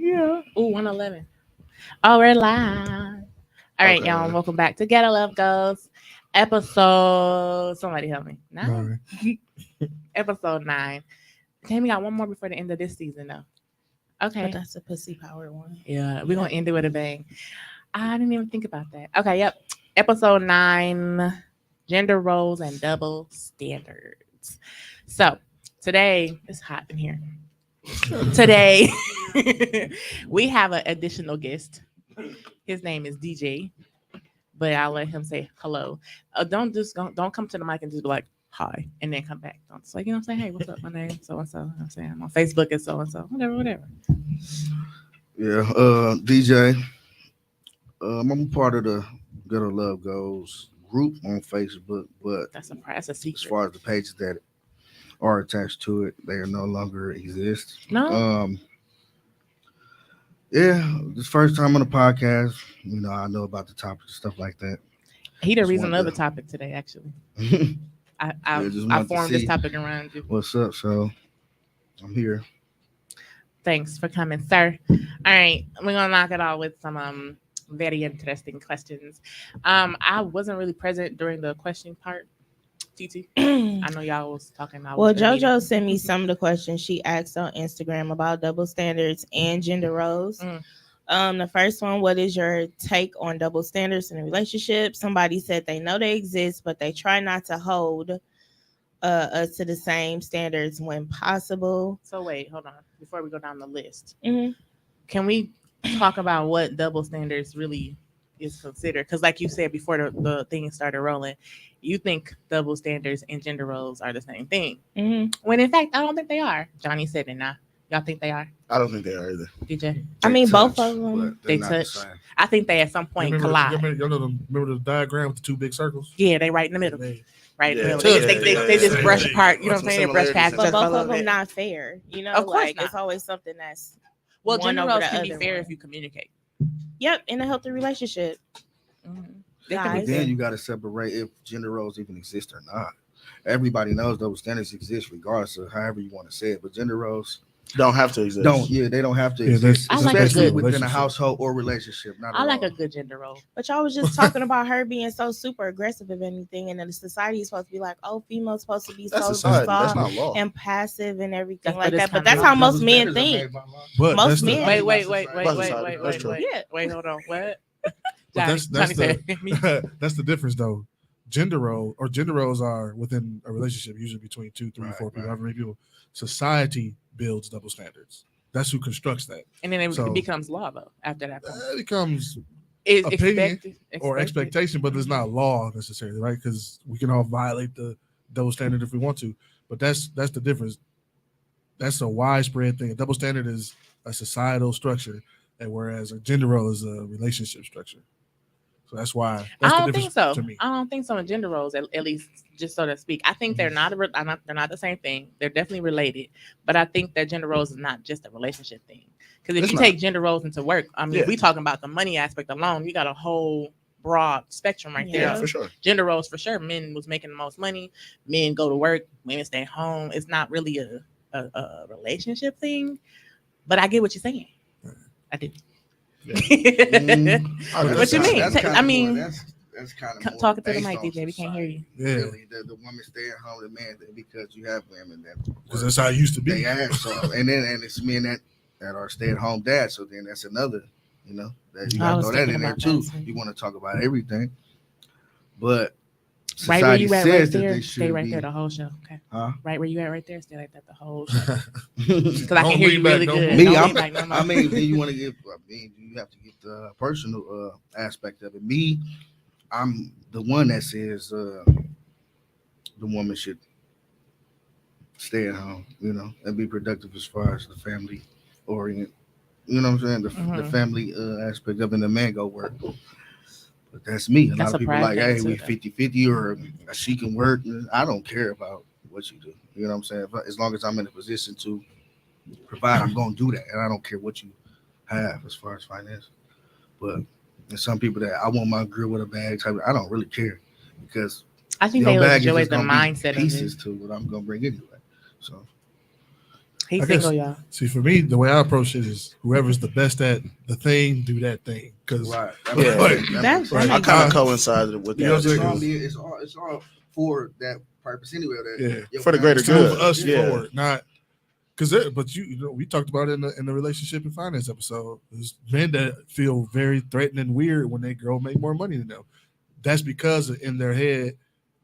Yeah. Ooh, 111. Oh, we're live. All right, y'all. Welcome back to Ghetto Love Goes. Episode. Somebody help me. 9? Episode 9. Tammy got one more before the end of this season, though. Okay. But that's a pussy power one. Yeah, we're going to end it with a bang. I didn't even think about that. Okay, yep. Episode 9, gender roles and double standards. So, today, it's hot in here. Today, we have an additional guest. His name is DJ, but I'll let him say hello. Don't come to the mic and just be like, hi, and then come back. Don't just like, say, hey, what's up? My name so and so. I'm saying I'm on Facebook and so, whatever. Yeah, DJ. I'm part of the Ghetto Love Goes group on Facebook, but That's a secret. as far as the pages that are attached to it, they are no longer exist. No. Yeah, this first time on the podcast, I know about the topic and stuff like that. He the reason of the topic today, actually. I formed this topic around you. What's up? So I'm here. Thanks for coming, sir. All right, we're gonna knock it out with some very interesting questions. I wasn't really present during the question part. TT, I know y'all was talking about. Well, JoJo sent me some of the questions she asked on Instagram about double standards and gender roles. The first one, what is your take on double standards in a relationship? Somebody said they know they exist, but they try not to hold us to the same standards when possible. So wait, hold on. Before we go down the list, can we talk about what double standards really is considered? Because like you said before the thing started rolling, you think double standards and gender roles are the same thing. When in fact, I don't think they are. Johnny said it now. Y'all think they are? I don't think they are either. DJ? I mean, both of them. They touch. I think they at some point collide. Remember the diagram with the two big circles? Yeah, they right in the middle. Right in the middle. They just brush apart. You know what I'm saying? They brush past. But both of them not fair. Of course not. It's always something that's well, gender roles can be fair if you communicate. Yep, in a healthy relationship. But then you got to separate if gender roles even exist or not. Everybody knows double standards exist regardless of however you want to say it. But gender roles don't have to exist. They don't have to exist. Especially within a household or relationship. I like a good gender role. But y'all was just talking about her being so super aggressive of anything, and then the society is supposed to be like, oh, females supposed to be so soft and passive and everything like that. But that's how most men think. Most men. Wait, hold on. What? That's the difference though. Gender roles are within a relationship, usually between 2, 3, 4 people, however many people. Society builds double standards. That's who constructs that. And then it becomes law though after that point. It becomes opinion or expectation, but it's not law necessarily, right? Because we can all violate the double standard if we want to. But that's the difference. That's a widespread thing. A double standard is a societal structure, and whereas a gender role is a relationship structure. So that's why. I don't think so. I don't think so in gender roles, at least, just so to speak. I think they're not the same thing. They're definitely related, but I think that gender roles is not just a relationship thing. Because if you take gender roles into work, I mean, we talking about the money aspect alone. You got a whole broad spectrum right there. Yeah, for sure. Gender roles for sure. Men was making the most money. Men go to work. Women stay home. It's not really a relationship thing, but I get what you're saying. I do. Yeah. What you mean? I mean, that's kind of talking to the mic, DJ. We can't hear you. Yeah, really, the woman stay at home, the man, because you have women that because that's how it used to be. They have so, and it's men that are stay at home dads. So then that's another, that you got to throw that in there too. You want to talk about everything, but right where you at right there, stay right there the whole show. Okay. Right where you at right there, stay like that the whole show. Because I can hear you really good. I mean, then you want to give. I mean, you have to get the personal aspect of it. Me, I'm the one that says the woman should stay at home, and be productive as far as the family orient. You know what I'm saying? The family aspect of it, and the man go work. But that's me. A lot of people like, hey, we 50-50 or she can work. I don't care about what you do. You know what I'm saying? As long as I'm in a position to provide, I'm going to do that. And I don't care what you have as far as finance. But there's some people that I want my grill with a bag type. I don't really care because I think they enjoy the mindset pieces to what I'm going to bring anyway. So He's I guess- single, y'all. See, for me, the way I approach it is whoever's the best at the thing, do that thing. Because Right. Yeah. That I makes kind of sense. coincided with You know that. what I'm saying? It's all for that purpose anyway. That yeah, For the greater it's to move good. us Yeah. forward, not because. But you know, we talked about it in the relationship and finance episode. There's men that feel very threatened and weird when they girl make more money than them. That's because in their head,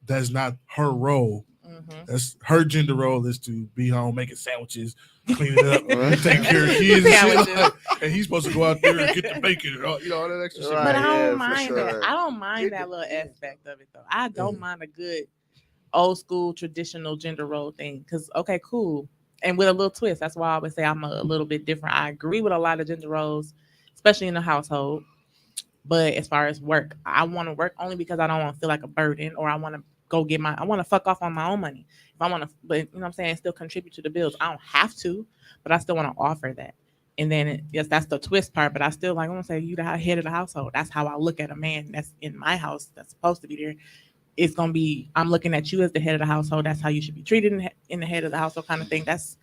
that's not her role. Mm-hmm. That's her gender role is to be home making sandwiches, clean it up, take care of kids, and shit. Sandwiches. Like, and he's supposed to go out there and get the bacon and all, all that extra shit. Right. But I yeah, don't for mind sure. that. I don't mind that little aspect of it though. I don't mind a good old school traditional gender role thing. Because okay, cool. And with a little twist. That's why I always say I'm a little bit different. I agree with a lot of gender roles, especially in the household. But as far as work, I want to work only because I don't want to feel like a burden, or I want to I want to fuck off on my own money. If I want to, but you know what I'm saying, still contribute to the bills. I don't have to, but I still want to offer that. And then, yes, that's the twist part, but I still like, I want to say, you the head of the household. That's how I look at a man that's in my house that's supposed to be there. It's going to be, I'm looking at you as the head of the household. That's how you should be treated in the head of the household kind of thing. That's,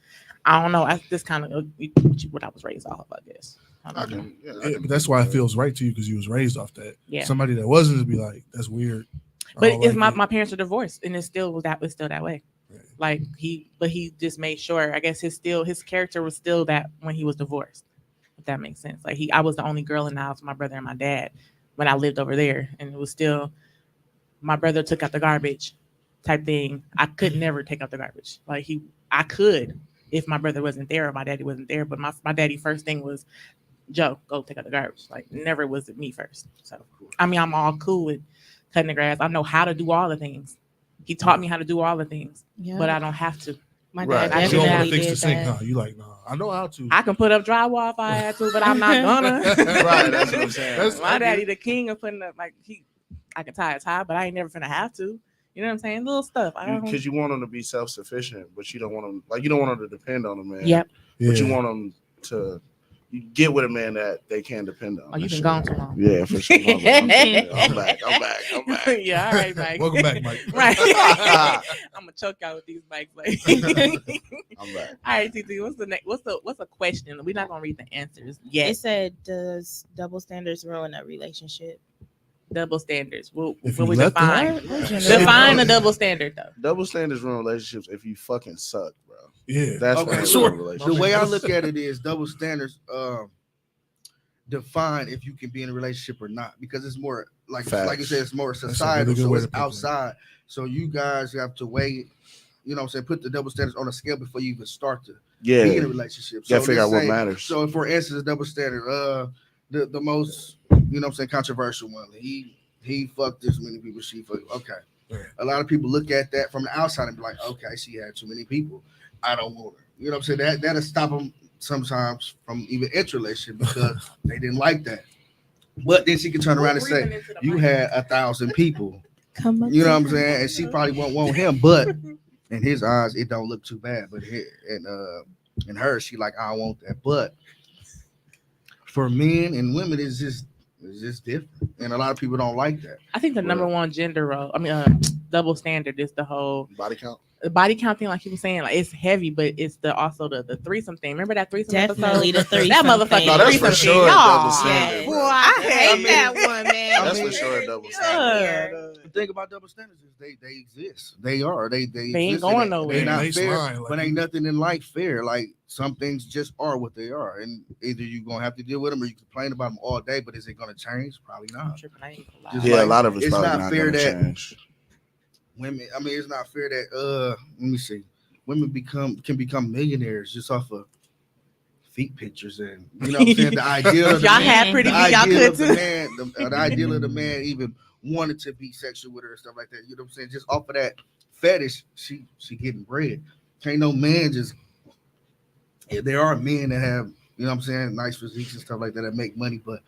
I don't know. That's this kind of what I was raised off of, I guess. I don't know. Yeah, but that's why it feels right to you because you was raised off that. Yeah. Somebody that wasn't to be like, that's weird. I But don't it's like my parents are divorced, and it's still that way. Right. Like he just made sure. I guess his character was still that when he was divorced. If that makes sense. Like I was the only girl in the house, my brother and my dad, when I lived over there, and it was still my brother took out the garbage, type thing. I could never take out the garbage. Like I could if my brother wasn't there or my daddy wasn't there, but my daddy first thing was, Joe, go take out the garbage. Like never was it me first. So I mean, I'm all cool with cutting the grass. I know how to do all the things. He taught me how to do all the things, but I don't have to. My Right. dad You don't want to definitely fix the did sink, that. huh? You like, no, I know how to. I can put up drywall if I had to, but I'm not gonna. Right, that's what I'm saying. My daddy, the king of putting up, like I can tie a tie, but I ain't never finna have to. You know what I'm saying? Little stuff. Because you want them to be self-sufficient, but you don't want them you don't want them to depend on a man. Yep. Yeah. But you want them to get with a man that they can depend on. Oh, you've been gone too long. Yeah, for sure. I'm back. Yeah, all right, Mike. Welcome back, Mike. Right. I'm gonna choke y'all with these mics. Like. I'm back. All right, TT. What's the next? What's a question? We're not gonna read the answers yet. It said, does double standards ruin a relationship? Double standards. What If we you let define? them- Define a double standard though. Double standards ruin relationships if you fucking suck, bro. Yeah. That's Okay, what sure. ruin The relationships. way I look at it is double standards define if you can be in a relationship or not, because it's more like you said, it's more a societal, really good so way it's to put that. outside. So you guys have to weigh, you know what I'm saying, put the double standards on a scale before you even start to be in a Yeah. relationship. You gotta figure let's out what say- matters. So for instance, double standard, the most, you know what I'm saying, controversial one. He fucked this many people, she fucked. Okay. Right. A lot of people look at that from the outside and be like, okay, she had too many people. I don't want her. You know what I'm saying? That'll stop them sometimes from even entering a relationship because they didn't like that. But then she can turn around and say, you had 1,000 people. Come up You know what to I'm saying? And she probably won't want him, but in his eyes, it don't look too bad. But in her, she like, I don't want that. But for men and women, it's just different. And a lot of people don't like that. I think the number one gender role, double standard is the whole Body count. body count thing, like you were saying. Like it's heavy, but it's also the threesome thing. Remember that threesome Definitely episode? the threesome That motherfucking thing. No, that's threesome for thing. sure a Y'all, double standard, Yes. bro. boy, I hate that. one, man. That's I for mean, sure a double standard. The thing about double standards is they exist. They are. They ain't exist. going And nowhere. They're not Nice fair, line, like but ain't nothing in life fair. Like some things just are what they are, and either you're gonna have to deal with them or you complain about them all day. But is it gonna change? Probably I'm not. tripping. I ain't gonna lie. Just Yeah, like, a lot of it's it's probably not not fair gonna that- change. Women. I mean, it's not fair that let me see. Women can become millionaires just off of feet pictures, and you know what I'm saying. The ideal of If the y'all man, had pretty the feet, y'all ideal could of the too. man, the ideal of the man even wanted to be sexual with her and stuff like that. You know what I'm saying? Just off of that fetish, she getting bread. Can't no man just. Yeah, there are men that have, you know what I'm saying, nice physiques and stuff like that make money, but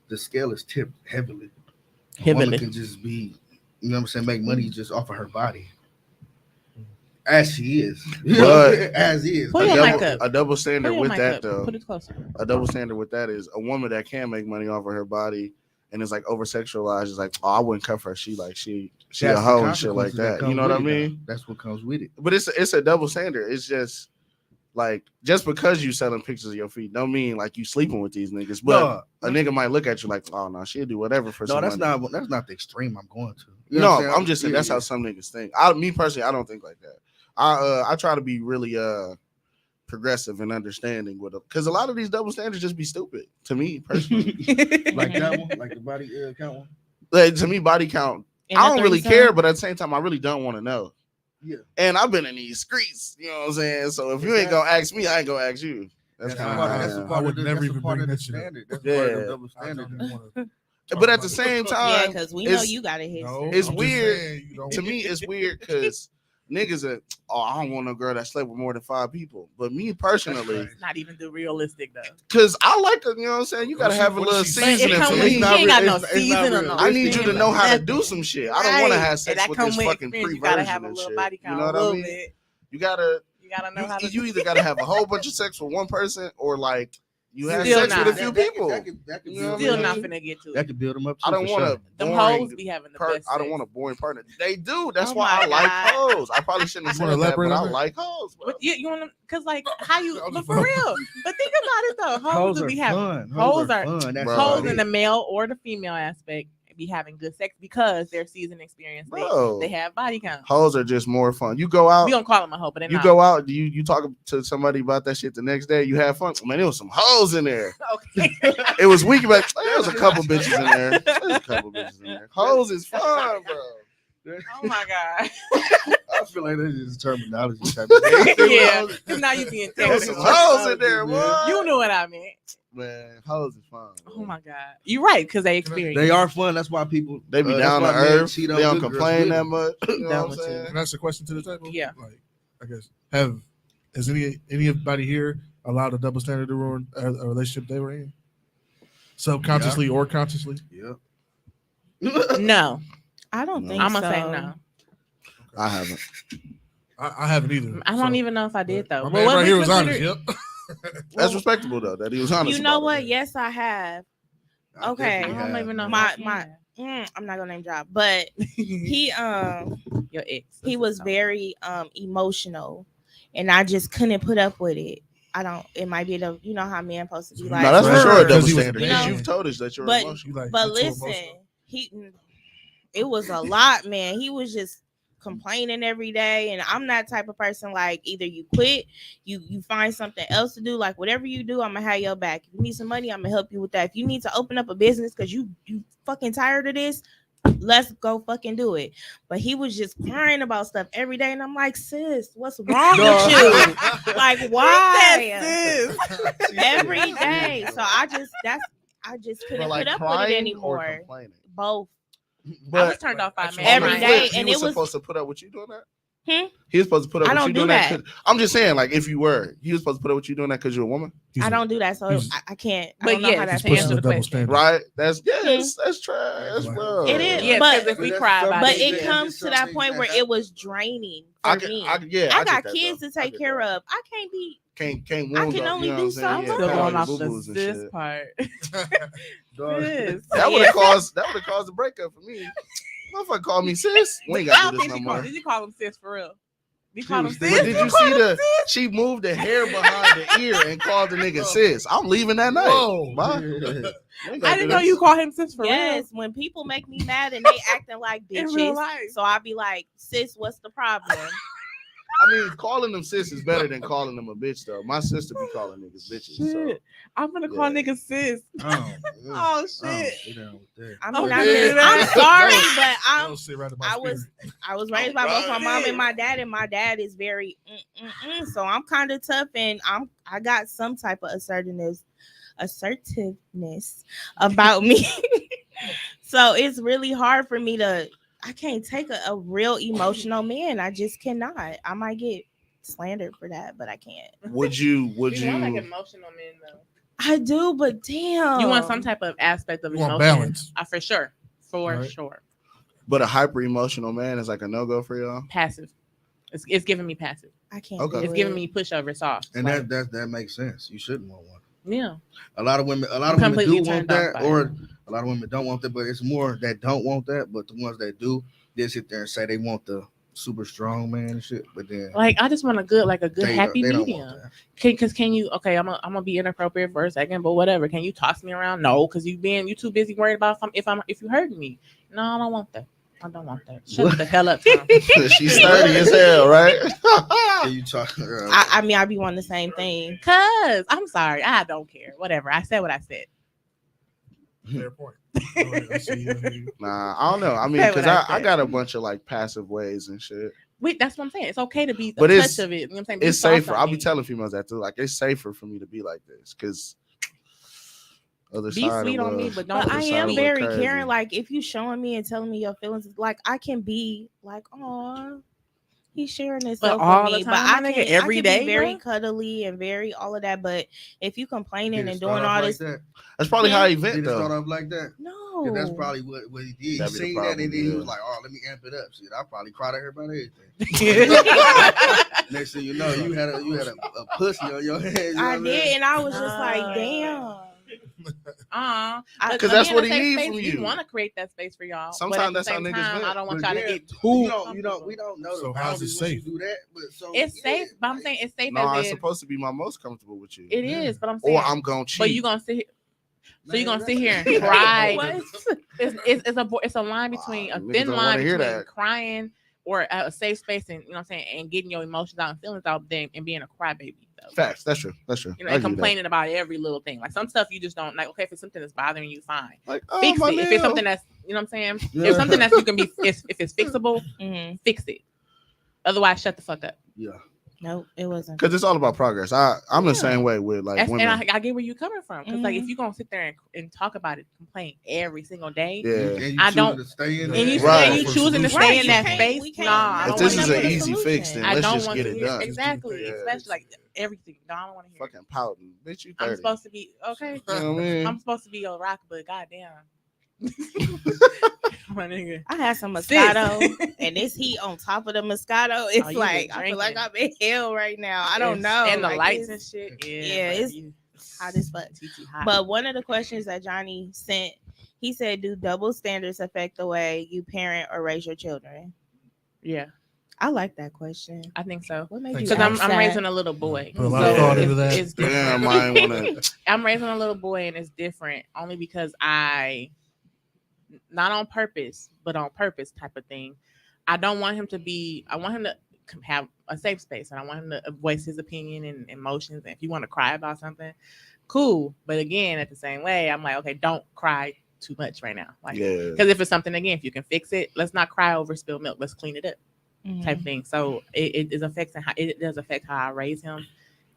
the scale is tipped heavily. A woman can just be, you know what I'm saying, make money just off of her body. As she is. You know what I'm saying? As is. Pull your mic up. A double Put standard your with mic that up. though. Put it closer. A double standard with that is a woman that can make money off of her body and is like over sexualized. Is like, oh, I wouldn't cuff her. She That's a the hoe and shit like consequences that. come You know what I with it, mean? though. That's what comes with it. But it's a double standard. It's just Like, just because you selling pictures of your feet don't mean like you sleeping with these niggas. But a nigga might look at you like, oh no, she'll do whatever for some that's money. that's not the extreme I'm going to. You know what I'm just saying that's how some niggas think. Me personally, I don't think like that. I try to be really progressive and understanding with them, because a lot of these double standards just be stupid to me personally. Like that one, like the body count one. Like, to me, body count, I don't really care, but at the same time, I really don't want to know. Yeah. And I've been in these streets, you know what I'm saying? So if you ain't gonna ask me, I ain't gonna ask you. That's kind of I would never even bring that shit up. That's part of the double standard. But at the same time, because we know you got a history. No, it's I'm just weird. saying, To me, it's weird because niggas are, I don't want no girl that slept with more than 5 people. But me personally, It's not even the realistic though. because I like it, you know what I'm saying? You gotta have a little seasoning for me. She ain't got no seasoning. I need you to know how to do some shit. I don't want to have sex with this fucking You gotta have pre-version a and little shit. body You count, know what a I little mean? bit. You gotta know how to. You either gotta have a whole bunch of sex with one person, or like you have Still sex not. with a few people. You know what I Still mean? not finna get to That it. could build them up. I don't want to. Them hoes be having the best. I don't sex. want a boring partner. They do. That's Oh why my I like God. hoes. I probably shouldn't have You wanna said that, but elaborate I on that? like hoes. Bro. But you want to, cause like how you, I'm but just for real. But think about it though. Hoes Hoes do are be having fun. hoes are fun. That's Bro. all hoes it in the is. male or the female aspect be having good sex because they're seasoned experience. Bro. They have body count. Hoes are just more fun. You go out. We don't call them a hoe, but they're You not. go out. You talk to somebody about that shit the next day. You have fun. Man, there was some hoes in there. Okay. It was weak, but there was a couple bitches in there. There's a couple bitches in there. Hoes is fun, bro. Oh my god. I feel like that's just terminology type of thing. Yeah. Cause now you being There was some technical. hoes in there, boy. You knew what I meant. Man, hoes is fun. Bro. Oh my god. You're right, because they experience. They are fun. That's why people They be that's down to why men earth. cheat They on don't good girls complain with that them. much. You know Down what I'm with saying? Can I ask a question to the table? Yeah. Like, I guess has anybody here allowed a double standard to ruin a relationship they were in, subconsciously or consciously? Yeah. No. I don't think I'm so. gonna say no. I haven't. I haven't either. I don't even know if I did though. My man what right we here was consider- honest. Yep. That's respectable though that he was honest. You know about what? it. Yes, I have. I Okay. definitely I don't have, even know. man. I'm not gonna name drop, but he Your ex. he was very emotional, and I just couldn't put up with it. It might be the, you know how men supposed to be like. No, that's for Right. sure a double Because he was standard. a Because man. you've told us that you're But- emotional. You like, But you're too listen, emotional. it was a lot, man. He was just complaining every day, and I'm that type of person. Like, either you quit, you find something else to do. Like, whatever you do, I'm gonna have your back. If you need some money, I'm gonna help you with that. If you need to open up a business because you fucking tired of this, let's go fucking do it. But he was just crying about stuff every day, and I'm like, sis, what's wrong with you? Like, why? Every day. So I just couldn't put up with it anymore. Both. I was turned off by Every man. Every Right. day. He and was it was- supposed to put up with you doing that. Hmm? He was supposed to put up I with don't you do doing that. that. 'cause- I'm just saying, like, if you were, he was supposed to put up with you doing that because you're a woman, I don't do that, so he's- I can't. I But don't know how yes, that He's to pushing answer the the double question. standard. right? That's that's trash. That's rough. It is, Yes, but- because if we But cry that's about But something it, it Yeah, comes just to that something point that where it happens. was draining for I me. get I that, got kids though. to take care of. I can't be. Can't I wound can up, only you know do what I'm saying? so Yeah, much. still cut all going your off the boo-boos and sis shit. part. Dog. Sis. That would have caused a breakup for me. Motherfucker called me sis. We ain't I got don't to do think this she no called. more. Did you call him sis for real? Did you She call him was sis? But did you see she moved the hair behind the ear and called the nigga sis? I'm leaving that night. Whoa. Bye. Yeah. We ain't I gotta didn't do know this. you called him sis for Yes, when people make me mad and they acting like real. In real bitches, life. so I be like, sis, what's the problem? I mean, calling them sis is better than calling them a bitch, though. My sister be calling niggas bitches. So. Shit. I'm gonna call Yeah. niggas sis. Oh, Oh I shit. don't sit down with that. I mean, Okay. I'm sorry, but That'll sit right in my I was spirit. I was raised by both my mom and my dad, and my dad is very so I'm kind of tough, and I got some type of assertiveness about me. So it's really hard for me I can't take a real emotional man. I just cannot. I might get slandered for that, but I can't. Would you? You want like emotional men though. I do, but damn. You want some type of aspect of You want emotion. balance. For sure. For Right. sure. But a hyper emotional man is like a no go for y'all. Passive. It's giving me passive. I can't. Okay. do It's giving it. me pushover soft. And Like, that makes sense. You shouldn't want one. yeah. A lot of women Completely do want turned off that, by or it. a lot of women don't want that. But it's more that don't want that. But the ones that do, they sit there and say they want the super strong man and shit. But then Like I just want a good happy they don't medium. want that. Can you? Okay, I'm gonna be inappropriate for a second, but whatever. Can you toss me around? No, because you too busy worried about if you hurting me. No, I don't want that. I don't want that. Shut What? the hell up, Tom. She's sturdy as hell, right? Can you talk? I mean, I be wanting the same thing. Cause I'm sorry, I don't care. Whatever. I said what I said. Fair point. I see you. Nah, I don't know. I mean, Say because what I I said. got a bunch of like passive ways and shit. Wait, that's what I'm saying. It's okay to be But a it's- touch of it. You know what I'm saying? Be It's soft safer. on I'll be me. telling females that too. Like, it's safer for me to be like this because other Be side sweet of on me, love- but don't. But I other side am of very love crazy. caring. Like if you showing me and telling me your feelings, like I can be like, oh, he's sharing himself all with the me. time, But I my nigga, can every I can day, be very bruh. cuddly and very all of that. But if you complaining Did it and start doing off all like this, that? That's probably how he Did vent it start though. off like that? no, Yeah, that's probably what he did. He That'd be the seen that problem, and then he yeah. was like, "Oh, let me amp it up." Shit, I probably cried at her about everything. Next thing you know, you had a pussy on your head. You know I what I mean? did, and I was just No. like, damn. Because 'Cause that's what he need from you. We want to create that space for y'all. Sometimes but at that's the how same niggas time, vent. I don't want But y'all yeah, to get too we comfortable. don't know So the how's it boundaries once you safe? do that. But so It's yeah, safe, but I'm saying it's safe No, as it's in supposed to be my most comfortable with you. it Yeah. is. But I'm saying, Or I'm gonna cheat. but you gonna sit. So you're Man, gonna sit here and that's- cry. What? It's a line between a Niggas thin don't line wanna hear between that. crying or a safe space and you know what I'm saying and getting your emotions out and feelings out then and being a crybaby though. Facts. That's true. That's true. You know, I and give you that. complaining about every little thing. Like some stuff you just don't like. Okay, if it's something that's bothering you, fine. Like, oh, Fix my it. If it's nail. something that's you know what I'm saying. Yeah. If something that's you can be if it's fixable, Mm-hmm. fix it. Otherwise, shut the fuck up. Yeah. Nope, it wasn't. Because it's all about progress. I'm the Yeah. same way with like And women. I get where you're coming from because like Mhm. if you're gonna sit there and talk about it, complain every single day, yeah. And you I choosing don't- to stay in and you there. Right. and you choosing to Right, stay in you that can't- space, we can't- nah, I If don't this want is to an hear it. easy fix, then I let's don't just want get to it hear done. exactly, Yeah. especially like everything. No, I don't want to hear. Fucking pouting, bitch. You 30. I'm supposed to be okay. You know what I mean? I'm supposed to be your rock, but goddamn, my nigga. I had some Sis. Moscato, and this heat on top of the Moscato, it's you like been I feel like drinking. I'm in hell right now. I don't It's- know, and the like, lights and it's shit. yeah, whatever it's you- hot as fuck. TT hot. But one of the questions that Johnny sent, he said, "Do double standards affect the way you parent or raise your children?" yeah, I like that question. I think so. What made Thanks. you? Because ask I'm that? raising a little boy. Put a lot of So thought into that. It's different. Damn, I ain't wanna. I'm raising a little boy and it's different only because I, not on purpose, but on purpose type of thing. I don't want him to be, I want him to have a safe space and I want him to voice his opinion and emotions. And if you want to cry about something, cool. But again, at the same way, I'm like, okay, don't cry too much right now. Like, Yeah. because if it's something, again, if you can fix it, let's not cry over spilled milk. Let's clean it up Mhm. type thing. So it does affect how I raise him.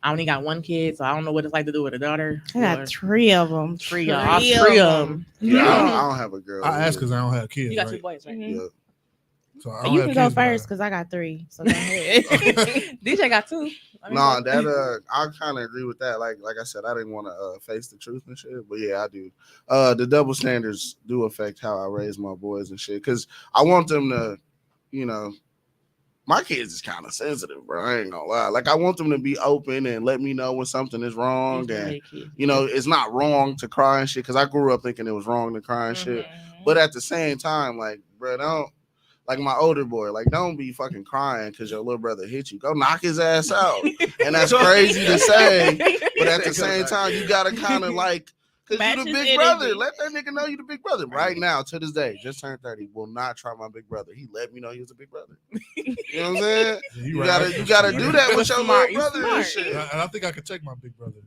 I only got one kid, so I don't know what it's like to do with a daughter. I got 3 of them. Three of them. Yeah, I don't have a girl. I ask because I don't have kids. You got right? 2 boys, right? Mhm. Yeah. So I don't You have can go kids, but I- first because I got 3. So go ahead. DJ got 2. I mean, Nah, that I kind of agree with that. Like I said, I didn't want to face the truth and shit, but yeah, I do. The double standards do affect how I raise my boys and shit because I want them to, you know, my kids is kind of sensitive, bro. I ain't gonna lie. Like I want them to be open and let me know when something is wrong, these and big kids. you know it's not wrong to cry and shit. Because I grew up thinking it was wrong to cry and shit, but at the same time, like, bro, don't. Like my older boy, like don't be fucking crying because your little brother hit you. Go knock his ass out. And that's crazy to say, but at the same time, you gotta kind of like, because Match you the his big energy. brother. Let that nigga know you the big brother. Right now, to this day, just turned 30. Will not try my big brother. He let me know he was a big brother. You know what I'm saying? Yeah, You right. gotta do that You with your smart, little you brother and smart. shit. And I think I could take my big brother.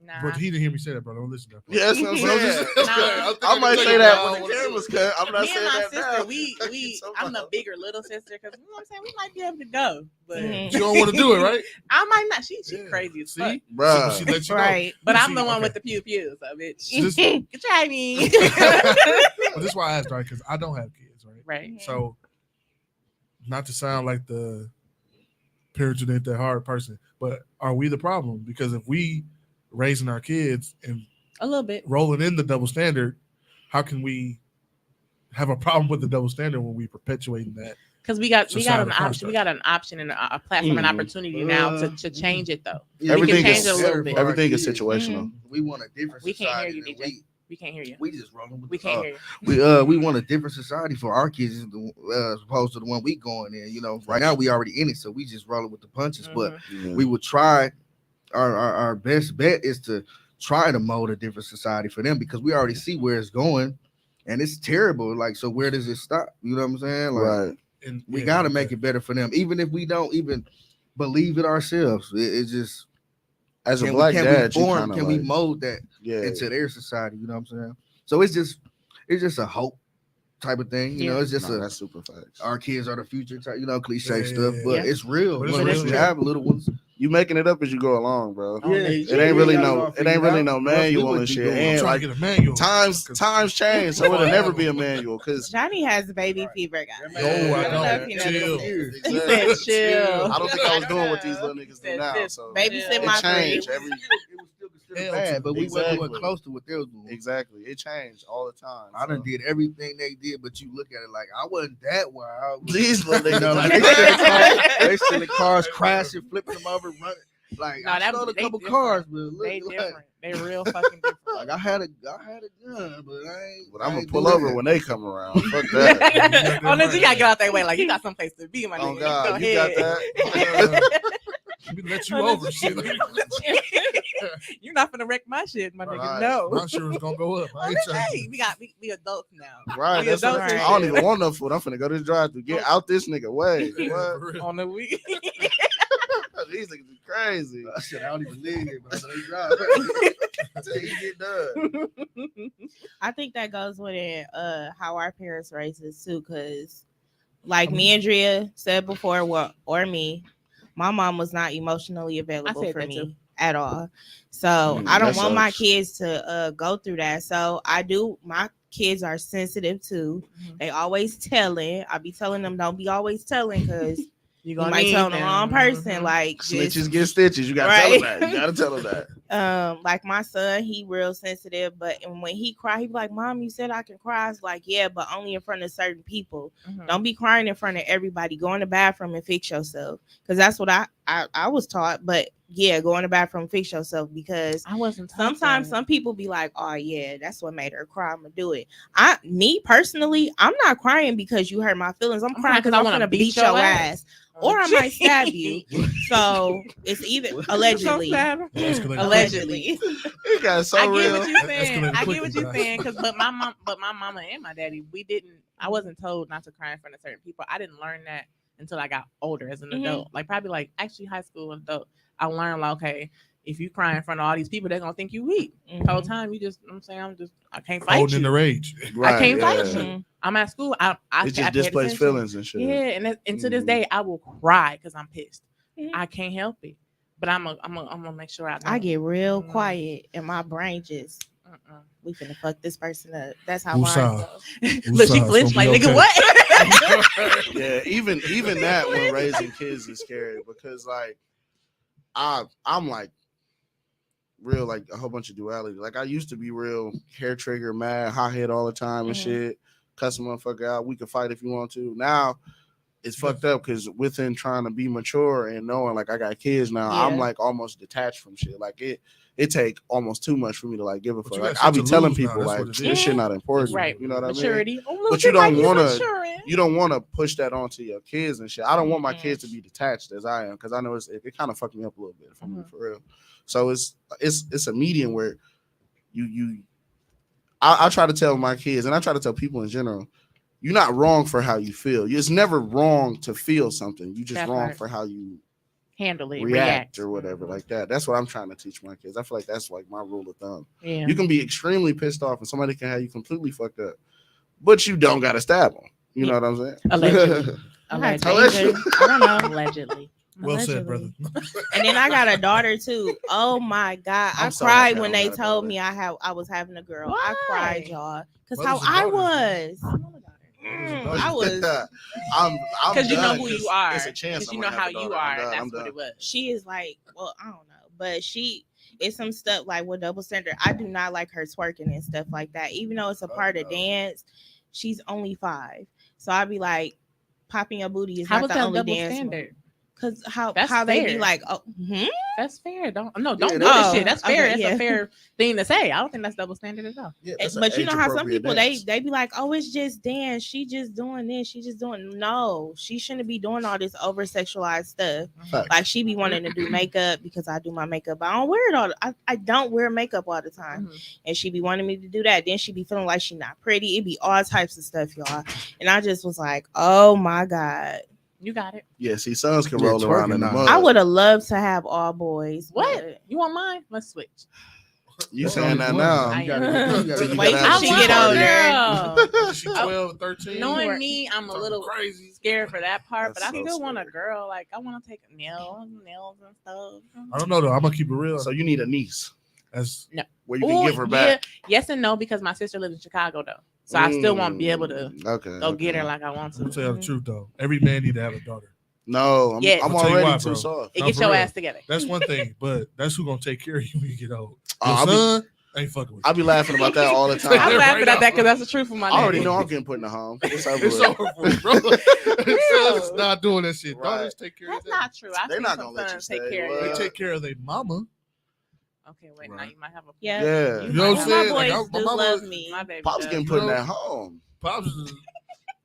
Nah. But he didn't hear me say that, bro. Don't listen to that. part. Yeah, that's what I'm saying. Nah. I might say that when the camera's cut. I'm not Me and saying my that sister, now. we I'm the bigger little sister because you know what I'm saying. We might be able to go, but Mhm. You don't want to do it, right? I might not. She Yeah. crazy as See? fuck. Bruh. She let you know. Right. But You I'm see, the one okay. with the pew pew, so bitch. Just- Good try me. Well, this is why I asked, right? Because I don't have kids, right? Right. So, not to sound like the parenting ain't that hard person, but are we the problem? Because if we raising our kids and A little bit. rolling in the double standard, how can we have a problem with the double standard when we perpetuating that? Because we got an Societal option. construct. We got an option and a platform and Mhm. opportunity now to change it though. Yeah, Everything change is it a little bit. everything is situational. We want a different We can't hear society you, than DJ. We can't hear you. We just rolling with We the, can't hear you. we want a different society for our kids as opposed to the one we going in. You know, right now we already in it, so we just rolling with the punches. But we would try. Our best bet is to try to mold a different society for them because we already see where it's going, and it's terrible. Like, so where does it stop? You know what I'm saying? Like, Right. And we got to make it better for them, even if we don't even believe it ourselves. It's just as a black dad, can we mold that into their society? You know what I'm saying? So it's just a hope type of thing. You know, it's just that's super facts. Our kids are the future type, cliche stuff, but it's real. But it's real. Have little ones. You making it up as you go along, bro. Yeah, it ain't really no manual and shit. And like get a manual. Times change, so it'll never be a manual. Cause Johnny has baby fever, guys. No, I don't. Chill. He said chill. I don't think I was doing what these little niggas do now. So babysit my change crib. every. Bad, but we wasn't doing close to what they was doing. Exactly, it changed all the time. I done did everything they did, but you look at it like I wasn't that wild. These little niggas, like, they still in cars, crashing, flipping them over, running. Like No, I stole a couple cars, but look, they like, different. They real fucking different. like I had a gun, but I ain't. But I'm gonna pull over when they come around. Fuck that. Oh no, you gotta get out that way. Like you got someplace to be, my nigga. Oh God, you got that. We let you over, shit. You're not gonna wreck my shit, my nigga. Right. No. My insurance gonna go up. I ain't Hey, we adults now. Right, We that's adults right. and I don't shit. even want no food. I'm finna go to the drive-thru. Get out this nigga way. Yeah, What? for real. On the week. These niggas is crazy. Shit, I don't even live here, but they drive. Until you get done. I think that goes with how our parents raised us too, because like me and Drea said before, or me, my mom was not emotionally available for me at all. So I don't want my kids to go through that. So my kids are sensitive too. They always telling. I be telling them don't be always telling because you might tell the wrong person. Like snitches get stitches. You gotta tell them that. You gotta tell them that. Like my son, he real sensitive, but when he cry, he be like, "Mom, you said I can cry." I was like, "Yeah, but only in front of certain people. Don't be crying in front of everybody. Go in the bathroom and fix yourself." Because that's what I was taught. But yeah, go in the bathroom and fix yourself, because I wasn't. Sometimes some people be like, "Oh yeah, that's what made her cry. I'm gonna do it." Me personally, I'm not crying because you hurt my feelings. I'm crying because I want to beat your ass. Or I might stab you. So it's either allegedly. Allegedly. You got so I real. get what you're saying. I get what you're saying. But my mama and my daddy, I wasn't told not to cry in front of certain people. I didn't learn that until I got older as an adult. Like probably like actually high school and adult. I learned like, okay, if you cry in front of all these people, they're gonna think you weak. The whole time you just, I'm saying, I can't fight holding you. in the rage. Right, I can't fight you. I'm at school. I it just displays feelings and shit. Yeah, and to this day, I will cry because I'm pissed. I can't help it, but I'm gonna make sure I get real quiet and my brain just. We finna fuck this person up. That's how mine goes. Look, she flinched like, nigga, what? Yeah, even that when raising kids is scary because like I'm like real like a whole bunch of duality. Like I used to be real hair trigger, mad, hot head all the time and shit. Cuss a motherfucker out. We could fight if you want to. Now it's fucked up because within trying to be mature and knowing like I got kids now, I'm like almost detached from shit. Like it take almost too much for me to like give a fuck. Like I'll be telling people like this shit not important. Right. You know what Maturity. I mean? Oh, but you don't want to push that onto your kids and shit. I don't want my kids to be detached as I am because I know it kind of fucked me up a little bit for me, for real. So it's a medium where I try to tell my kids and I try to tell people in general, you're not wrong for how you feel. It's never wrong to feel something. You just wrong for how you handle it, react or whatever like that. That's what I'm trying to teach my kids. I feel like that's like my rule of thumb. Yeah. You can be extremely pissed off and somebody can have you completely fucked up, but you don't got to stab them. You know what I'm saying? Allegedly. I don't know. Allegedly. Well said, brother. And then I got a daughter too. Oh my God. I cried when they told me I was having a girl. Why? I cried, y'all. Because how I was. I was because you know who you are. It's a chance. Because you know how you are. That's what it was. She is like, well, I don't know, but it's some stuff like with double standard. I do not like her twerking and stuff like that. Even though it's a part of dance, she's only 5, so I'd be like, popping your booty is not the only dance. Standard? Cause how That's they be fair. like, oh, That's fair. Don't do that- this oh, shit. That's fair. okay, That's yeah. a fair thing to say. I don't think that's double standard at all. Yeah, that's an But you know how some age-appropriate people dance. they be like, oh, it's just dance. She just doing this. She just doing no. She shouldn't be doing all this over sexualized stuff. Facts. Like she be wanting to do makeup because I do my makeup. I don't wear it all. I don't wear makeup all the time, and she be wanting me to do that. Then she be feeling like she not pretty. It be all types of stuff, y'all. And I just was like, oh my god. You got it. Yeah, see, sons can Yeah, roll around twerking in the now. mud. I would have loved to have all boys. What? but- You want mine? Let's switch. You That's saying only that one. now? I You gotta am. go- you gotta- You Wait gotta till have she a get party. older. Girl. She 12, 13. Knowing me, I'm a Talking little crazy. scared for that part, That's but I so still want a scary. girl. Like I want to take nails and stuff. I don't know though. I'm gonna keep it real. So you need a niece That's where you can give her back. Yes and no, because my sister lives in Chicago though, so I still won't be able to Okay. go get her like I want I'm gonna to. tell you the truth though. Every man need to have a daughter. No, I'm, Yes. I'm I'll tell you already why, too bro. soft. Hey, No, get for your real. ass together. That's one thing, but that's who gonna take care of you when you get old. Your I'll be- son ain't fucking with I you. be laughing about that all the I'm time. Right laughing now. at that because that's the truth of my I already nigga. know I'm getting put in the home. It's over. It's with. over for bro. Sons not doing that shit. Right. Daughters take care That's of that. not true. I They think not some gonna let you sons take stay. care What? of They you. take care of their mama. Okay, wait. Now Right. you might have a point. Yeah. Yeah. You know what I'm My saying? Like, boys my do mama- love me. My baby. Pops does. getting You put in know- that home. Pops is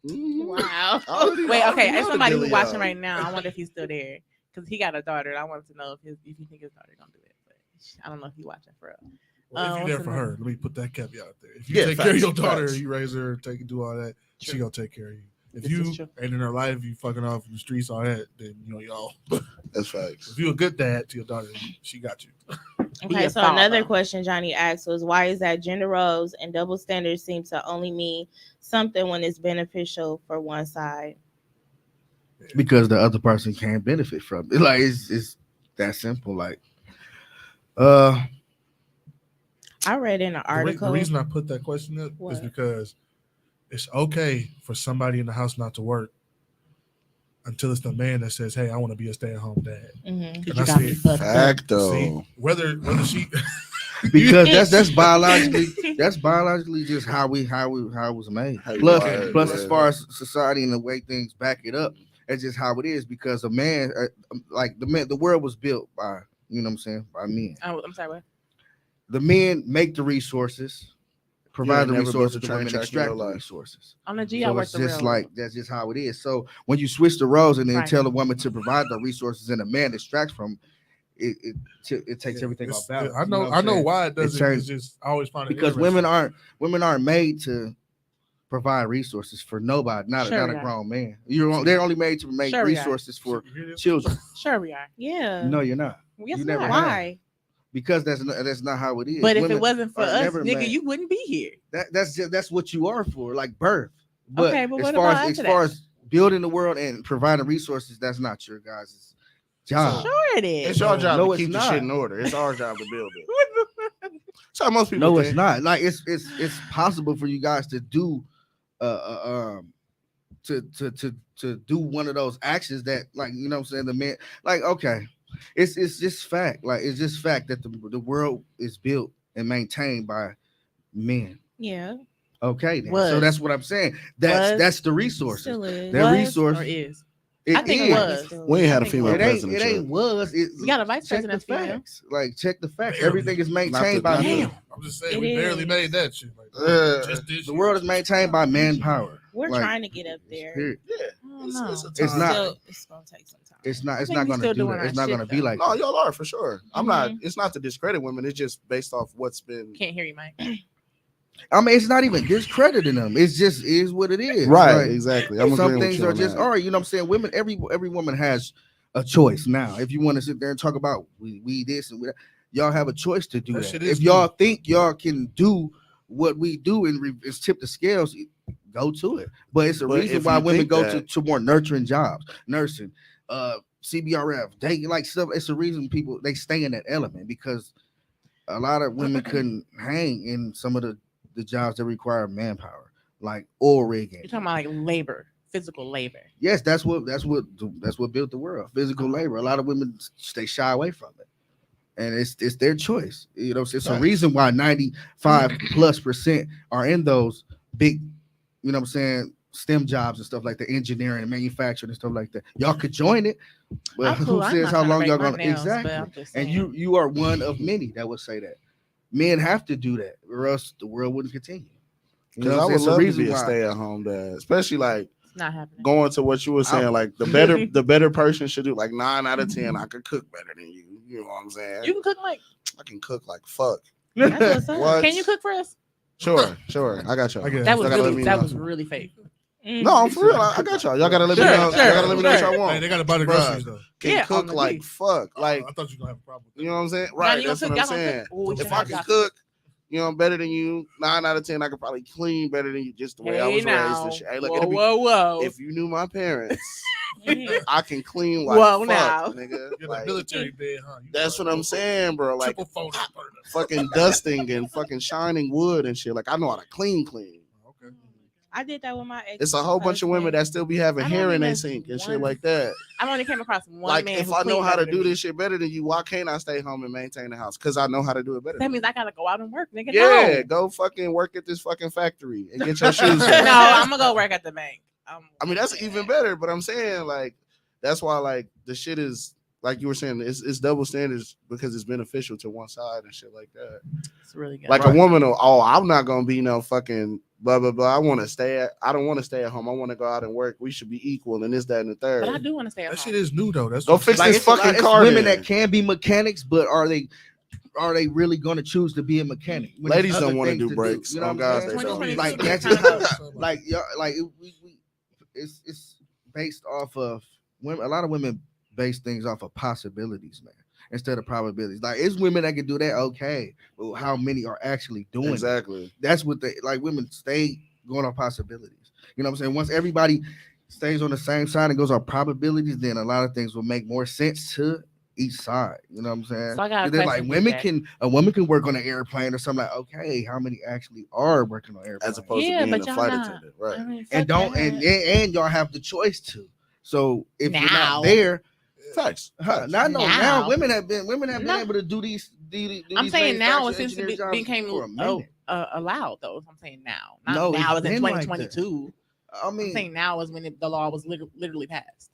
Mhm. Wow. I already- Wait, I okay. already As know somebody the who's dealio. watching right now, I wonder if he's still there because he got a daughter. And I wanted to know if you think his daughter gonna do it, but I don't know if he's watching for real. well, if you're what's there the for name? her, let me put that caveat out there. If you Yeah, take care of facts, your daughter, facts. you raise her, do all that, she True. gonna take care of you. If This you is true. ain't in her life, you fucking off in the streets, all that, then y'all. That's facts. If you a good dad to your daughter, she got you. Okay, a so father. another question Johnny asked was, why is that gender roles and double standards seem to only mean something when it's beneficial for one side? because the other person can't benefit from it. Like it's that simple. Like, uh, I read in an The article. reason I put that question up is What? because it's okay for somebody in the house not to work until it's the man that says, "Hey, I want to be a stay-at-home dad." Mhm. Because And you I got me said, fucked up. Facto. See, whether she because that's biologically just how it was made. How you Plus, wired, plus yeah. as far as society and the way things back it up, that's just how it is. Because a man, like the world was built by, you know what I'm saying, by men. Oh, I'm sorry. What? The men make the resources, provide the never built resources, a the train women track in extract your the life. resources. On the G, I So work it's the just real like that's just how it is. So when you switch the roles and then Right. tell a woman to provide the resources and a man extracts from it takes everything off balance. I you know what I'm I know saying? why it does it. It's turns- just I always find it Because women aren't made to provide resources for nobody, not Sure a we are. grown man. They're only made to make Sure we are. resources for interesting. children. Sure, we are. Yeah. No, you're not. Yes, You we never are. have. Why? Because that's not how it is. But if Women it wasn't for are us, never nigga, made- you wouldn't be here. that's what you are for, like birth. But Okay, but as what far about as after far that? as building the world and providing resources, that's not your guys' job. Sure, it is. It's your job No, to it's keep the not. shit in order. It's our job to build it. That's how most people No, think. it's not. Like it's possible for you guys to do to do one of those actions that, like, you know what I'm saying, the man, like, okay, it's just fact. Like, it's just fact that the world is built and maintained by men. Yeah. Okay, then. Was. So that's what I'm saying. Was. That's the resources. Still is. That Was resource or is? it I think is. it was. We ain't had I a think female It ain't. president. It ain't was. It, We got a vice check the president female. facts. Like, check the facts. Barely. Everything is Not maintained the- by not the- men. I'm just saying It we barely is. made that shit. Like, just this The year. world is maintained by manpower. We're Like, trying to get up there. period. I don't It's, know. it's, a It's time. not- Still, it's gonna take some time. It's not. It's think not we gonna still do doing that. It's our not shit, gonna be though. like No, that. y'all are for sure. I'm Mm-hmm. not. It's not to discredit women. It's just based off what's been. Can't hear you, Mike. I mean, it's not even discrediting them. It's just is what it is. Right. Like, Exactly. I'm some agreeing with things you are on just that. all right. You know what I'm saying? Women, every woman has a choice now. If you want to sit there and talk about we this and we that, y'all have a choice to do That that. shit is If y'all think y'all can do what we do and tip the scales, go to it. But it's a But reason if why you women think go that- to more nurturing jobs, nursing, CBRF, they like stuff. It's a reason people they stay in that element because a lot of women couldn't hang in some of the jobs that require manpower, like oil rigging. You're talking about like labor, physical labor. Yes, that's what built the world. Physical labor. A lot of women stay shy away from it, and it's their choice. You know, it's a Right. reason why 95+% are in those big, you know what I'm saying, STEM jobs and stuff like the engineering and manufacturing and stuff like that. Y'all could join it, but I'm cool. who I'm says not how trying to long break y'all my gonna nails, but exactly? I'm just And saying. you are one of many that would say that. Men have to do that, or else the world wouldn't continue. You Because know I what I'm would saying? love to It's the be a reason why. stay-at-home dad, especially like It's not happening. going to what you were saying. Like the better person should do. Like 9 out of 10, I could cook better than you. You know what I'm saying? You can cook like. I can cook like fuck. That's what's up. What? Can you cook for us? Sure. I got y'all. I guess. That Y'all was gotta let really me that know. was really fake. No, I'm for real. I got y'all. Y'all gotta let me Sure, know. sure, Y'all gotta let me know what y'all Hey, want. they got to buy the Bruh. groceries though. Can Yeah, on cook the like G. fuck. Like I thought you were gonna have a problem with that. you know what I'm saying? Now, Right. you That's gonna what cook? I'm Y'all gonna saying. cook? Ooh, we should If I have can y'all cook, you know, better than you, 9 out of 10, I could probably clean better than you. Just the way I was raised and shit. Hey, look, whoa, it'll be, whoa. if you knew my parents, Mhm. I can clean like Whoa, fuck, now. nigga. You're Like, the military bed, huh? that's what I'm saying, bro. Like Triple folded burner. fucking dusting and fucking shining wood and shit. Like I know how to clean. Okay. I did that with my ex. It's a whole bunch of women that still be having I don't hair in even their sink and shit like that. I've only came across one Like man. if who I know cleaned how to better than do me. this shit better than you, why can't I stay home and maintain the house? Because I know how to do it better. That than means you. I gotta go out and work, nigga. Yeah, No. go fucking work at this fucking factory and get your shoes. No, on. I'm gonna go work at the bank. I mean, that's even better. But I'm saying like that's why like the shit is like you were saying it's double standards because it's beneficial to one side and shit like that. It's really good. Like a woman, I'm not gonna be no fucking blah blah blah. I don't want to stay at home. I want to go out and work. We should be equal and this, that, and the third. But I do want to stay at That home. shit is new though. That's Go what fix I'm this It's a lot- fucking it's car. women then. that can be mechanics, but are they really going to choose to be a mechanic? When Ladies there's don't other want to things do brakes. You know Oh, what I'm God, saying? they don't. 2022 Like is that's kinda just how, cool. like y'all, like it's based off of women. A lot of women base things off of possibilities, man, instead of probabilities. Like it's women that can do that, okay, but how many are actually doing it? Exactly. That's what they like. Women stay going on possibilities. You know what I'm saying? Once everybody stays on the same side and goes on probabilities, then a lot of things will make more sense to each side. You know what I'm saying? So I got a Then, question like for you, a woman can work on an airplane or something. Like, okay, how many actually are working on airplanes? As opposed Yeah, to being but a y'all flight not. attendant, right? I mean, and fuck don't that. and y'all have the choice to. So if you're Now. not there, Facts. now women have been No. able to do these. I'm saying now it manufacturing seems to engineer jobs became for a minute. allowed though. I'm saying now, not No, now it's as in been like 2022. I I'm mean, saying now is when the law was literally passed.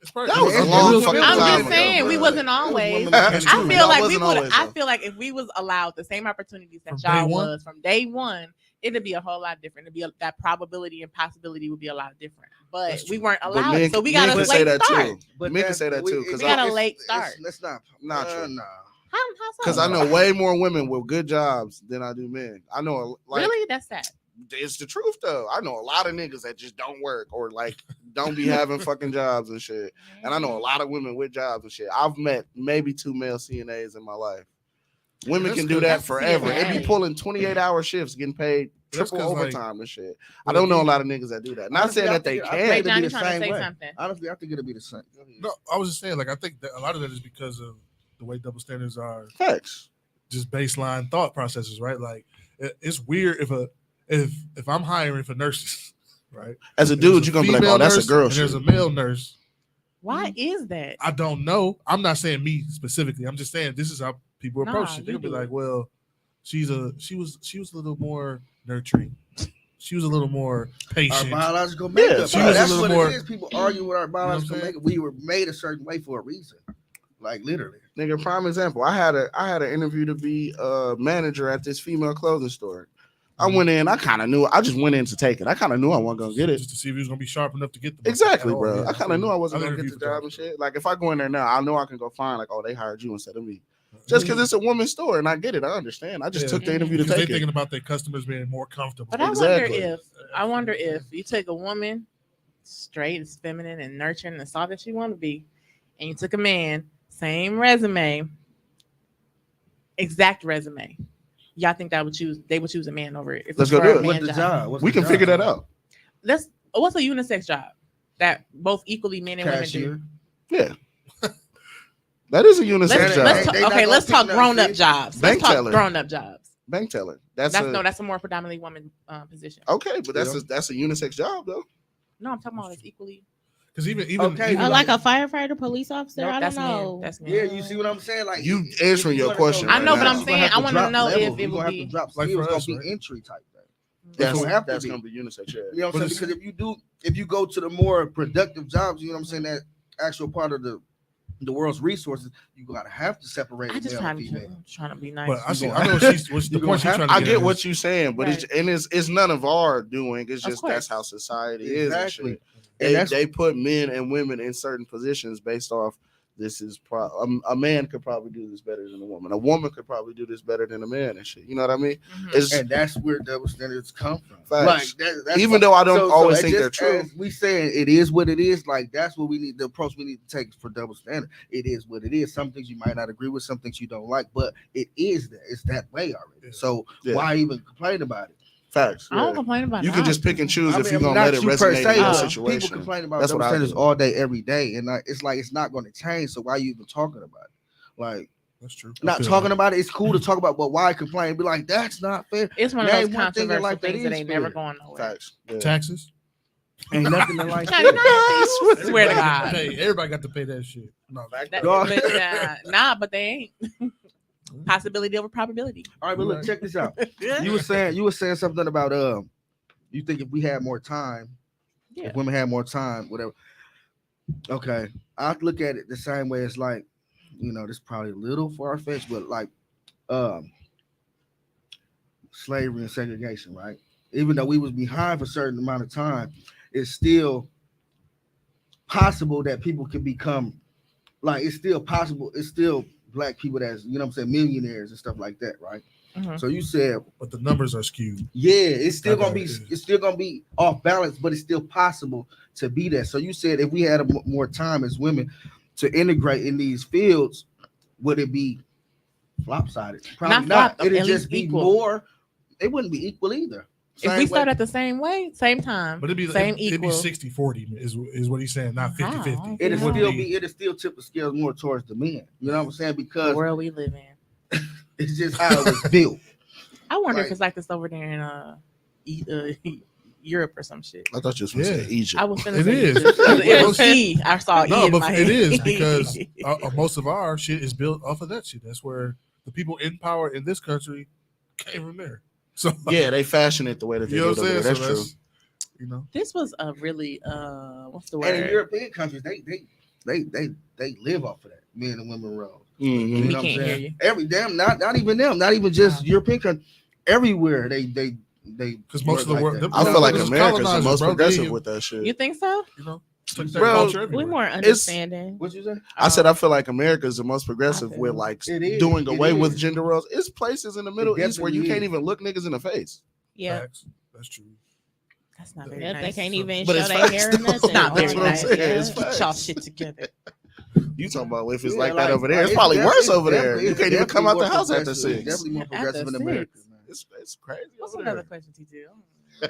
It's probably- That was a it's long real fucking simple. I'm time just ago, saying we bro. wasn't It was always. women That's mechanics. I true. feel Y'all like we wasn't would. always, I though. feel like if we was allowed the same opportunities that From day y'all one? was from day one, it'd be a whole lot different. It'd be that probability and possibility would be a lot different. But That's we true. weren't But allowed, men, so we men got a can say late that start. too. But Men can say that too We got a late start. That's not true. Nah. How Because so? I know way more women with good jobs than I do men. I know, like, Really, that's sad. it's the truth though. I know a lot of niggas that just don't work or like don't be having fucking jobs and shit. And I know a lot of women with jobs and shit. I've met maybe 2 male CNAs in my life. Women That's can do 'cause- that That's forever. They CNA. be pulling 28-hour shifts, getting paid That's triple 'cause, like, overtime and shit. I but don't know a again- lot of niggas that do that. Not Honestly, saying I that they think- I can. think Ray John, it'd you be the trying to same say way. something? Honestly, I think it'll be the same. No, I was just saying, like, I think that a lot of that is because of the way double standards are Facts. just baseline thought processes, right? Like, it's weird if I'm hiring for nurses, right? As a And there's dude, you're gonna be like, female oh, that's a nurse girl and shit. there's a male nurse. Why is that? I don't know. I'm not saying me specifically. I'm just saying this is how people Nah, approach it. They'll you be do like, it. well, she was a little more nurturing. She was a little more Our patient. biological makeup. she was a That's little what more- it is. People argue with our biological I'm saying? makeup. We were made a certain way for a reason. Like literally. Nigga, prime example. I had an interview to be a manager at this female clothing store. I went in. I kind of knew. I just went in to take it. I kind of knew I wasn't gonna get it. Just to see if he was gonna be sharp enough to get the Exactly, at all. bro. Yeah, I kind of knew I wasn't I've gonna get interviewed the for job and jobs, shit. Like if I go in there now, I know I can go find like, oh, they hired you instead of me. Just because it's a woman's store, and I get it. I understand. I just Yeah. took the interview to because take they're it. thinking about their customers being more comfortable. But Exactly. I wonder if you took a woman straight, as feminine and nurturing and soft that she want to be, and you took a man, same resume, exact resume. Y'all think they would choose a man over it? If Let's it's go for a do it. man What's the job? What's We the can job? figure that out. What's a unisex job that both equally men and women Cashier. do? Yeah, that is a unisex Let's, job. let's They not okay. gonna Let's pick talk nothing, grown up see? jobs. Bank Let's talk teller. grown up jobs. Bank teller. That's That's a more predominantly woman position. okay, but that's Yeah. that's a unisex job though. No, I'm talking about it's equally. Because even Okay. even Like a firefighter, police officer. Nope, I don't that's know. men. That's men. Yeah, you see what I'm saying? Like You if answering your wanna question go I know, right but now. I'm you gonna saying have I to wanna drop know if levels. it You would gonna have be- to drop Like skills. for Gonna us, be right? entry type thing. That's That's gonna be unisex. Yeah. You know what I'm saying? Because if you go to the more productive jobs, you know what I'm saying, that actual part of the world's resources, you gotta have to separate I just male and female. trying to be nice. But I know what's the point she's trying to I get get at what is- you're saying, but it's none of our doing. It's just that's how society Exactly. is. And shit. They put men and women in certain positions based off. This is a man could probably do this better than a woman. A woman could probably do this better than a man and shit. You know what I mean? And that's where double standards come from. Facts. Like that's even though I don't always think they're just true. We saying it is what it is. Like that's what we need. The approach we need to take for double standard. It is what it is. Some things you might not agree with. Some things you don't like. But it is that. It's that way already. So why even complain about it? Facts. I don't complain about it. You can just pick and choose if you're gonna not let it you resonate per se, in your but situation. People complain about That's double what I standards do. all day, every day, and it's like it's not going to change. So why are you even talking about it? Like That's true. not talking about it. It's cool to talk about, but why complain? Be like, that's not fair. It's one of Name those one thing controversial like that things that is ain't fair. never going nowhere. Facts. Yeah. Taxes. Ain't nothing that like Swear that. to God. Hey, everybody got to pay that shit. No, But they ain't. Possibility over probability. All right, but look, check this out. You were saying something about you think if we had more time, if women had more time, whatever. Okay, I look at it the same way. It's like, this probably a little far fetched, but like slavery and segregation, right? Even though we was behind for a certain amount of time, it's still possible that people can become like it's still possible. It's still black people that's millionaires and stuff like that, right? Mm-hmm. So you said, but the numbers are skewed. Yeah, it's still gonna be off balance, but it's still possible to be there. So you said if we had more time as women to integrate in these fields, would it be lopsided? Probably not. It'd just be equal. More. It wouldn't be equal either. If we start at the same way, same time, but it'd be 60-40 is what he's saying, not 50-50. It'll still tip the scales more towards the men. You know what I'm saying? Because the world we live in. It's just how it was built. I wonder if it's like this over there in Europe or some shit. I thought you was going to say Egypt. I was going to say Egypt. It It was E. I saw E. No, in but my it head. is because most of our shit is built off of that shit. That's where the people in power in this country came from there. So yeah, they fashion it the way that they do it over there. That's true. This was a really what's the word? And in European countries, they live off of that men and women role. Mm-hmm. You know what I'm saying? Not even them, not even just European countries. Everywhere they because most of the world. I feel like America's the most progressive with that shit. You think so? Bro, we're more understanding. What you say? I said I feel like America is the most progressive with like doing away with gender roles. It's places in the Middle East where you can't even look niggas in the face. Yeah, that's true. That's not very nice. They can't even show their hair or nothing. Not very nice. Get y'all shit together. You talking about if it's like that over there? It's probably worse over there. You can't even come out the house after 6. Definitely more progressive in America. It's crazy. What's another question, T2?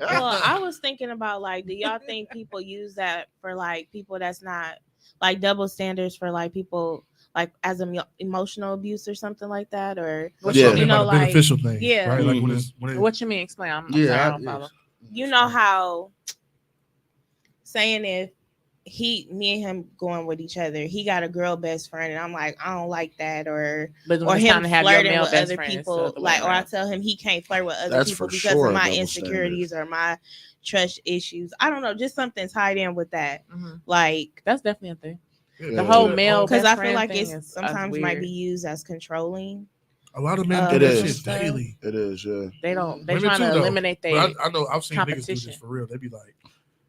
Well, I was thinking about like, do y'all think people use that for like people that's not like double standards for like people like as emotional abuse or something like that, or like beneficial thing, yeah, right? Mm-hmm. Like what you mean? Explain. I'm sorry, I don't follow. You know how saying if me and him going with each other, he got a girl best friend, and I'm like, I don't like that, or him flirting with other people, like, or I tell him he can't flirt with other people because of my insecurities or my trust issues. I don't know, just something tied in with that. Mm-hmm. Like that's definitely a thing. The whole male, because I feel like it's sometimes might be used as controlling. A lot of men do that shit daily. It is, yeah. They're trying to eliminate their I know I've seen niggas do this for real. They be like,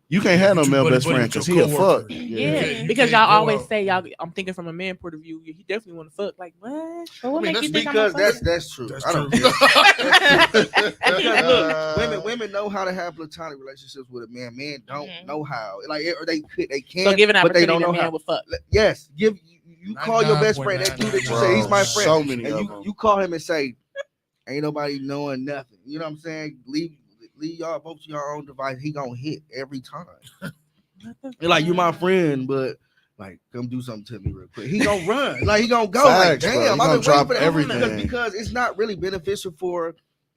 you can't have no male best friend because he a fuck. Yeah, because y'all always say I'm thinking from a man point of view. He definitely want to fuck. Like what? But what makes you think because that's true. I don't care. Look, women know how to have platonic relationships with a man. Men don't know how. Like or they can. So give an but they opportunity don't know man how. will fuck. Yes, give. You call your best friend. That dude that you say he's my friend. So many and you call him and say, ain't nobody knowing nothing. You know what I'm saying? Leave y'all both to your own device. He gonna hit every time. You're like, you my friend, but like, come do something to me real quick. He gonna run. Like he gonna go. Facts, like, damn, I'm gonna drop everything because it's not really beneficial for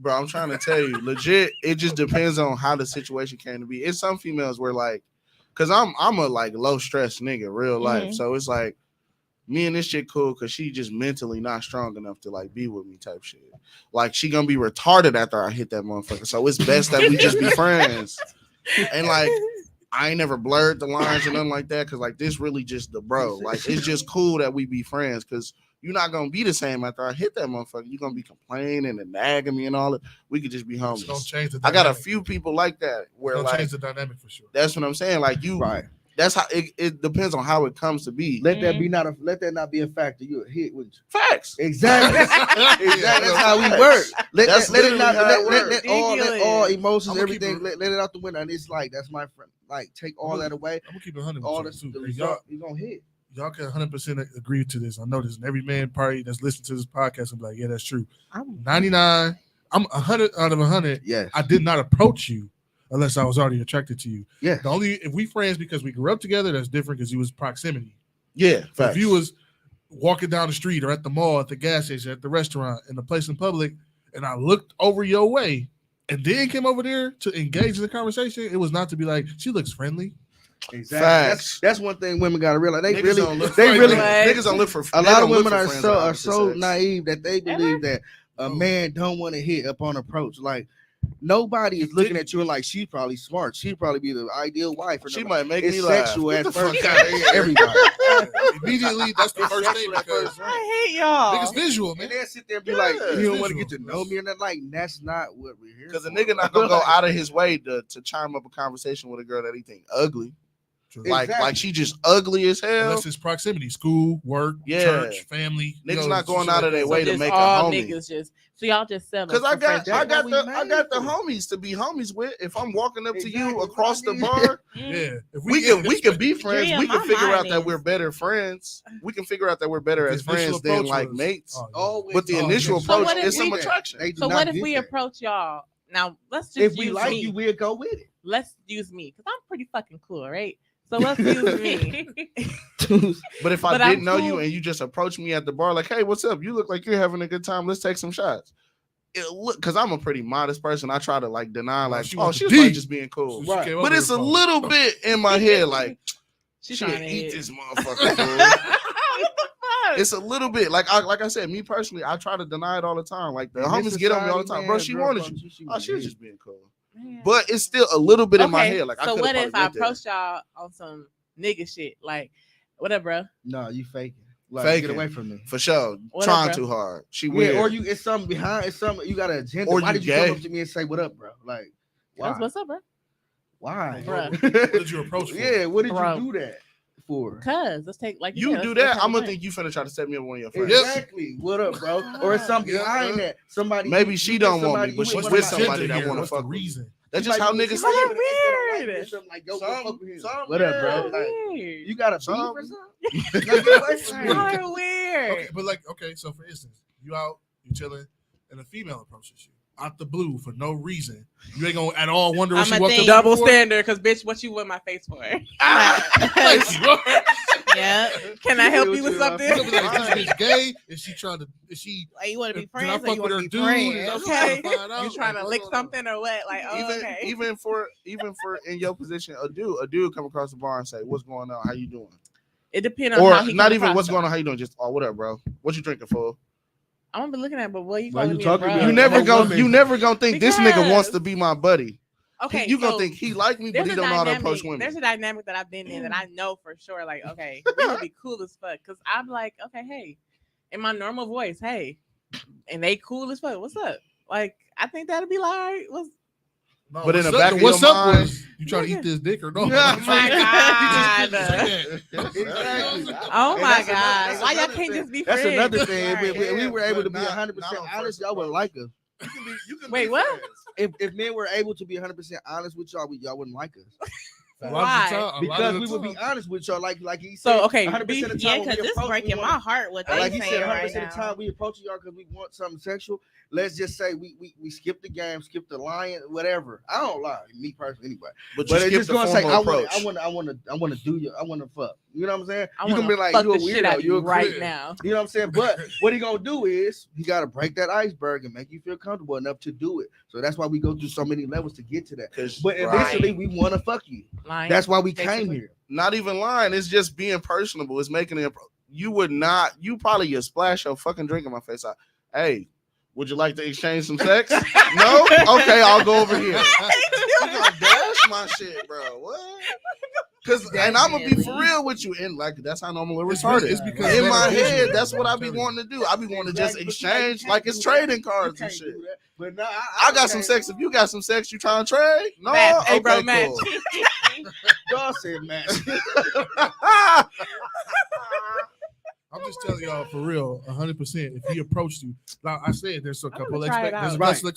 Bro, I'm trying to tell you, legit, it just depends on how the situation came to be. It's some females where like Cause I'm a like low stress nigga, real life. Mhm. So it's like me and this shit cool because she just mentally not strong enough to like be with me type shit. Like she gonna be retarded after I hit that motherfucker. So it's best that we just be friends. And like I ain't never blurred the lines or nothing like that because like this really just the bro. Like it's just cool that we be friends because you're not gonna be the same after I hit that motherfucker. You're gonna be complaining and nagging me and all that. We could just be homies. Don't change the I got a dynamic. few people like that where Don't like change the dynamic for sure. that's what I'm saying. Like you, Right. That's how it depends on how it comes to be. Let that not be a factor. You a hit with you. Facts. Exactly. Exactly. That's how we work. Let it not let all emotions, I'ma keep everything, it- let it out the window. And it's like that's my friend. Like take all that away. I'm gonna keep it 100. All Too. the Hey, result you gonna hit. y'all can 100% agree to this. I know this, and every man party that's listening to this podcast will be like, yeah, that's true. I'm 99. I'm 100 out of 100. Yes. I did not approach you unless I was already attracted to you. Yeah. The only if we friends because we grew up together, that's different because you was proximity. Yeah. But Facts. if you was walking down the street or at the mall, at the gas station, at the restaurant, in the place in public, and I looked over your way and then came over there to engage in the conversation, it was not to be like, she looks friendly. Exactly. Facts. That's one thing women gotta realize. They Niggas really don't look they for- really niggas don't look for a they lot don't of look women for are friends out of so sex. naive that they believe that a man don't want to hit upon approach. Like nobody is looking at you and like she's probably smart. She'd probably be the ideal wife. She might make it's me laugh. sexual Get at the fuck first. out of here. Everybody. Immediately, that's the It's first thing sexual at because first. I hate y'all. niggas visual, man. And they'll sit there and be like, Yeah. you don't want to get to Visual. know me, and they're like, that's not what we're here. Because a for. nigga not gonna go out of his way to chime up a conversation with a girl that he think ugly. True. Exactly. Like she just ugly as hell. Unless it's proximity, school, work, Yeah. church, family. Niggas not going out of their So way to just make a all homie. niggas just so y'all just sell us Cause I for got friendship. I got the homies to be homies with. If I'm walking up to you Exactly. across the I mean- bar, Yeah, if we can be friends. Dream, We can my figure out mind that is- we're better friends. We can figure out that we're better If as the initial friends than approach like was- mates. oh, yeah. Always But the always initial get So approach what if is some we- attraction. They do So not what if get we that. approach y'all? Now let's just If we use like me. you, we'll go with it. Let's use me because I'm pretty fucking cool, right? So let's use me. But if I But I'm didn't know you cool. and you just approached me at the bar, like, hey, what's up? You look like you're having a good time. Let's take some shots. Because I'm a pretty modest person. I try to like deny, like, she oh, wants she to was like be. just being cool. So she came over But it's a there for- little bit in my head, like, She's shit, trying to eat hit. this motherfucker. Fool. What the fuck? It's a little bit like I said, me personally, I try to deny it all the time. Like the In homies this get on me all the society, time, bro. man, She girl wanted fuck you. she Oh, she was hit. just being cool. Man. But it's still a little bit in my head. Like I so could what have if I approach y'all on some nigga shit? Like, what up, bro? No, you faking. Like, Faking. get away from me. for sure? What up, Trying bro? too hard. She weird. Yeah, or you it's something behind. It's something you got an agenda. Or Why you did you gay. come up to me and say what up, bro? Like, why? What's up, bro? Why? Bruh. What did you approach for? Yeah, what did Bro. you do that for? Cause let's take like you said, do let's that, have I'm a gonna drink. think you finna try to set me up with one of your friends. Yes. Exactly. What up, bro? Or it's something Yeah. behind that. Somebody. Maybe you she with don't want somebody- me, but you she's one with of my- somebody that Agenda wanna here, what's the fuck with me. reason? That's She just might how be- niggas she might think. be Weird. like something like, yo, Some- fuck with him. some What up, weird. bro? So Like, weird. you got a beef Some- or something? Like, get away from me. So weird. Okay, but like, okay, so for instance, you out, you chilling, and a female approaches you out the blue for no reason. You ain't gonna at all wonder what she I'ma walked up think- to Double you for? standard, cause bitch, what you want my face for? Thank you. Yeah. Can I help Yeah, you what with you something? want? Like, this bitch gay? Is she trying to? Is she? Like, you want to be Did I friends or fuck you with want her to be dude? friends? Is that what Okay. I'm trying to find out? You trying to Like, lick what's going on? something or what? Like, oh, okay. even for in your position, a dude come across the bar and say, "What's going on? How you doing?" It depends on Or how he not come even across, what's though. going on. How you doing? Just oh, what up, bro? What you drinking for? I'm gonna be looking at, but what you Why calling you me? talking a to bro? me? You never I'm a gonna woman. you never gonna think this nigga wants Because- to be my buddy. Okay, you gonna so think he like me, but there's he a don't know how to dynamic. approach women. There's a dynamic that I've been in that I know for sure. Like, okay, we would be cool as fuck. Cause I'm like, okay, hey, in my normal voice, hey, and they cool as fuck. What's up? Like, I think that'd be like, what's No, But in what's the up- back of what's your up mind- was you trying to eat this dick or no? Yeah, oh my god, Exactly. oh And my that's god, why y'all another can't thing. just be That's friends? another thing. Right. If we were able to be But 100% not on honest, first y'all wouldn't like us. You can Wait, be what? friends. If men were able to be 100% honest with y'all, y'all wouldn't like us. Why? Because we would be honest with y'all, like he said. So, okay, 100% of the Yeah, time because when we this approach, breaking we my want- heart what they like he said, saying 100% right of the now. time we approach y'all because we want something sexual. Let's just say we skip the game, skip the lying, whatever. I don't lie, me personally, anyway. But But you it's skip just the gonna say, formal approach. I want to do you. I want to fuck. You know what I'm saying? I You want can to be like, fuck you a the shit out weirdo. of You you a right creep. now. You know what I'm saying? But what he gonna do is he gotta break that iceberg and make you feel comfortable enough to do it. So that's why we go through so many levels to get to that. But eventually we want to fuck you. Lying, That's why we basically. came here. Not even lying. It's just being personable. It's making it. You would not. You probably just splash your fucking drink in my face. Hey, would you like to exchange some sex? No. Okay, I'll go over here. You gonna dash my shit, bro? What? And I'm gonna be for real with you, and like that's how normal we're retarded. It's because In my visual. head, that's what I be wanting to do. I be wanting to just exchange like it's trading cards and shit. But no, I got some sex. If you got some sex, you trying to trade? No, Match. Hey, okay, bro, match. cool. Y'all said match. I'm just telling y'all for real, 100%. If he approached you, like I said, there's a couple try it out. there's a Right. couple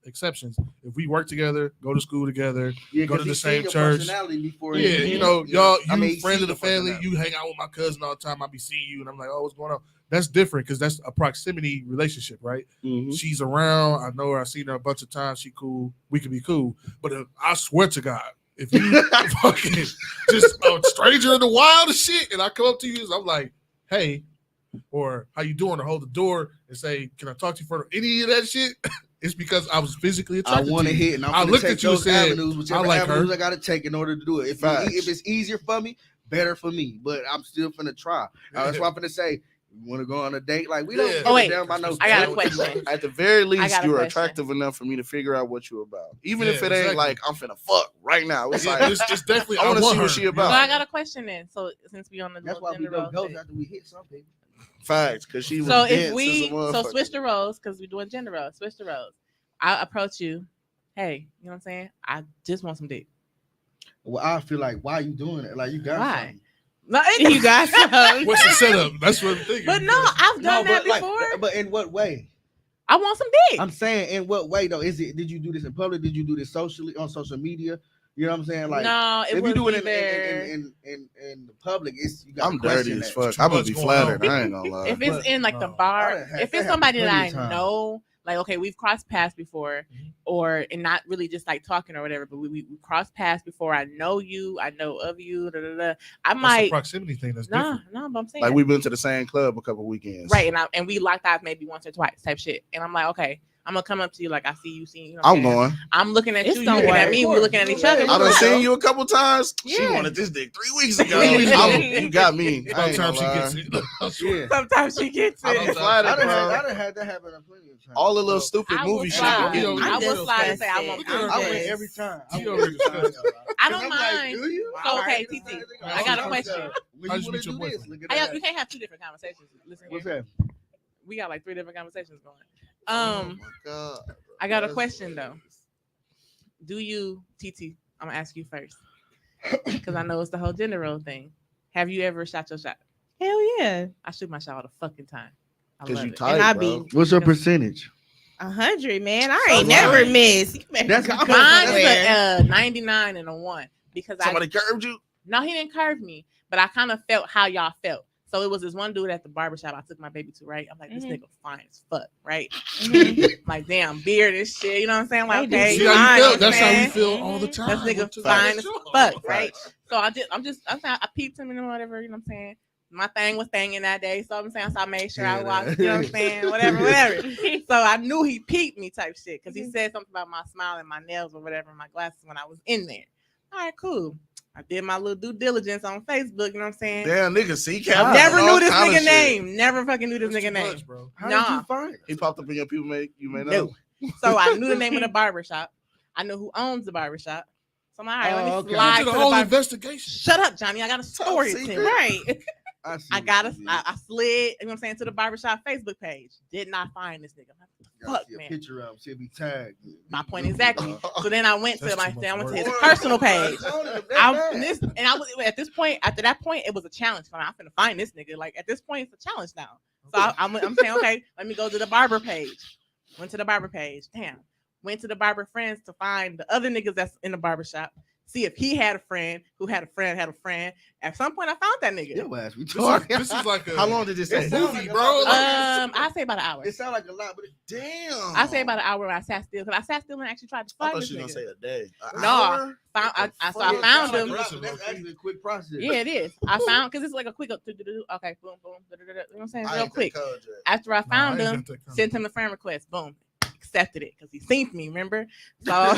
exceptions. If we work together, go to school together, Yeah, go to 'cause the he same seen your church. personality before Yeah, he- you know, y'all, you I mean, he friends seen of the your family, personality. you hang out with my cousin all the time. I be seeing you, and I'm like, oh, what's going on? That's different because that's a proximity relationship, right? Mhm. She's around. I know her. I've seen her a bunch of times. She cool. We can be cool. But I swear to God, if you fucking just a stranger in the wild and shit, and I come up to you, and I'm like, hey, or how you doing? Or hold the door and say, can I talk to you for any of that shit? It's because I was physically I attracted want to to you. hit, and I'm I gonna looked take at you and those said, avenues, whichever I like avenues her. I gotta take in order to do it. If it's easier for me, better for me. But I'm still finna try. That's why I'm finna say, you want to go on a date? Like we don't Yeah. give Oh, a wait. damn about no. I got a date. question. At the very least, got a you're question. attractive enough for me to figure out what you about. Even Yeah, if it ain't exactly. like I'm finna fuck right now. It's Yeah, like it's definitely. I wanna want see what her. she So about. I got a question then. So since we on the That's why we gender go roles ghost thing. after we hit some people. Facts, because she was So dense if as we a motherfucker. switch the roles because we're doing gender roles, switch the roles. I approach you. Hey, you know what I'm saying? I just want some dick. Well, I feel like why you doing it? Like you got Why? something. No, You got some. What's the setup? That's what I'm thinking. But no, I've done that but before. but in what way? I want some dick. I'm saying in what way though? Is it? Did you do this in public? Did you do this socially on social media? You know what I'm saying? Like no, it if was you do it either in the public, it's you got. I'm dirty as fuck. Too I'm gonna much be going flattered. on. I ain't gonna lie. if it's But, in like the no. I bar, done had- if that it's happened somebody that plenty I of times. know, like okay, we've crossed paths before, or and not really just like talking or whatever, but we crossed paths before. I know you, I know of you. Da, da, da. I That's a might proximity thing. That's no, different. but I'm saying Like we've been to the same club a couple weekends. right, and we locked eyes maybe once or twice type shit, and I'm like okay. I'm gonna come up to you like I see you, see you. Know what I'm saying? going. I'm looking at It's you, you gonna looking at work. me, we're looking at each other. I done seen you a couple times. She Yeah. wanted this dick 3 weeks ago. Yeah. You got me. I By the ain't time gonna she lie. gets it, Yeah. Sometimes she gets I be it. flattered, I done bro. had that happen plenty of times. All the little So, stupid I will movie shit. slide. be getting me. I I'm will slide and say I disgusted. want. I'm I win just- every time. She already discussed. I don't I'm like, mind. do you? So, okay, Alright. TT, I got a question. When How'd you you want meet to your do this? boyfriend? Look at We that. can't have two different conversations. Listen What's here. that? We got like 3 different conversations going. Oh my God. I got a That's question though. Do you, TT? I'm gonna ask you first because I know it's the whole gender role thing. Have you ever shot your shot? Hell yeah. I shoot my shot all the fucking time. I Because love you it. tight, And I bro. be What's your percentage? 100, man. I So ain't never right. missed. You better That's go because- Mine's somewhere. a 99 and a 1 because Somebody curved you? no, he didn't curve me, but I kind of felt how y'all felt. So it was this one dude at the barbershop I took my baby to, right? I'm like, this nigga fine as fuck, right? Mhm. Like, damn, beard and shit. You know what I'm saying? Like, They do okay, See how you fine, feel? man. That's how we feel all the Mhm. time. This nigga Went to the fine as show. fuck, right? Facts. So I peeped him and whatever, you know what I'm saying? My thing was thanging that day. So I'm saying, so I made sure I walked, you know what I'm saying? Whatever. So I knew he peeped me type shit because he said something about my smile and my nails or whatever, and my glasses when I was in there. All right, cool. I did my little due diligence on Facebook, you know what I'm saying? Damn, nigga, see, I Cap. never all knew this kind of nigga shit. name. Never fucking knew this That's nigga too name. much, bro. How Nah. did you find it? He popped up in your people, mate. You may No. know. So I knew the name of the barbershop. I know who owns the barbershop. So I'm like, all right, let me okay. slide You to did a the whole barber. investigation. Shut up, Johnny. I got a story to secret. tell. Right. See I what got you did. I slid, you know what I'm saying, to the barbershop Facebook page. Did not find this nigga. I'm like, Gotta fuck, see a man. picture of him. She'll be tagged. My point exactly. So then I went to That's my too much I went to work. his personal page. I I was at this point. After that point, it was a challenge for me. I'm finna find this nigga. Like at this point, it's a challenge now. So I'm saying, okay, let me go to the barber page. Went to the barber page. Damn. Went to the barber friends to find the other niggas that's in the barber shop. see if he had a friend who had a friend had a friend. At some point, I found that nigga. Your ass This retarded. is like a How long did this take? sounds movie, like a bro. lot. I say about an hour. It sounds like a lot, but Damn. I say about an hour. When I sat still because I sat still and actually tried to I find thought this you were gonna nigga. say a day. An No. hour? So I it found sounds like him. a lot, but that's actually a quick process. Yeah, it is. I found because it's like a quick up. Okay, boom, boom. You know what I'm saying? I Real ain't quick. that code yet. After I found I ain't him, got that kind sent him the friend request. Boom, accepted it because he seen me. Remember? So,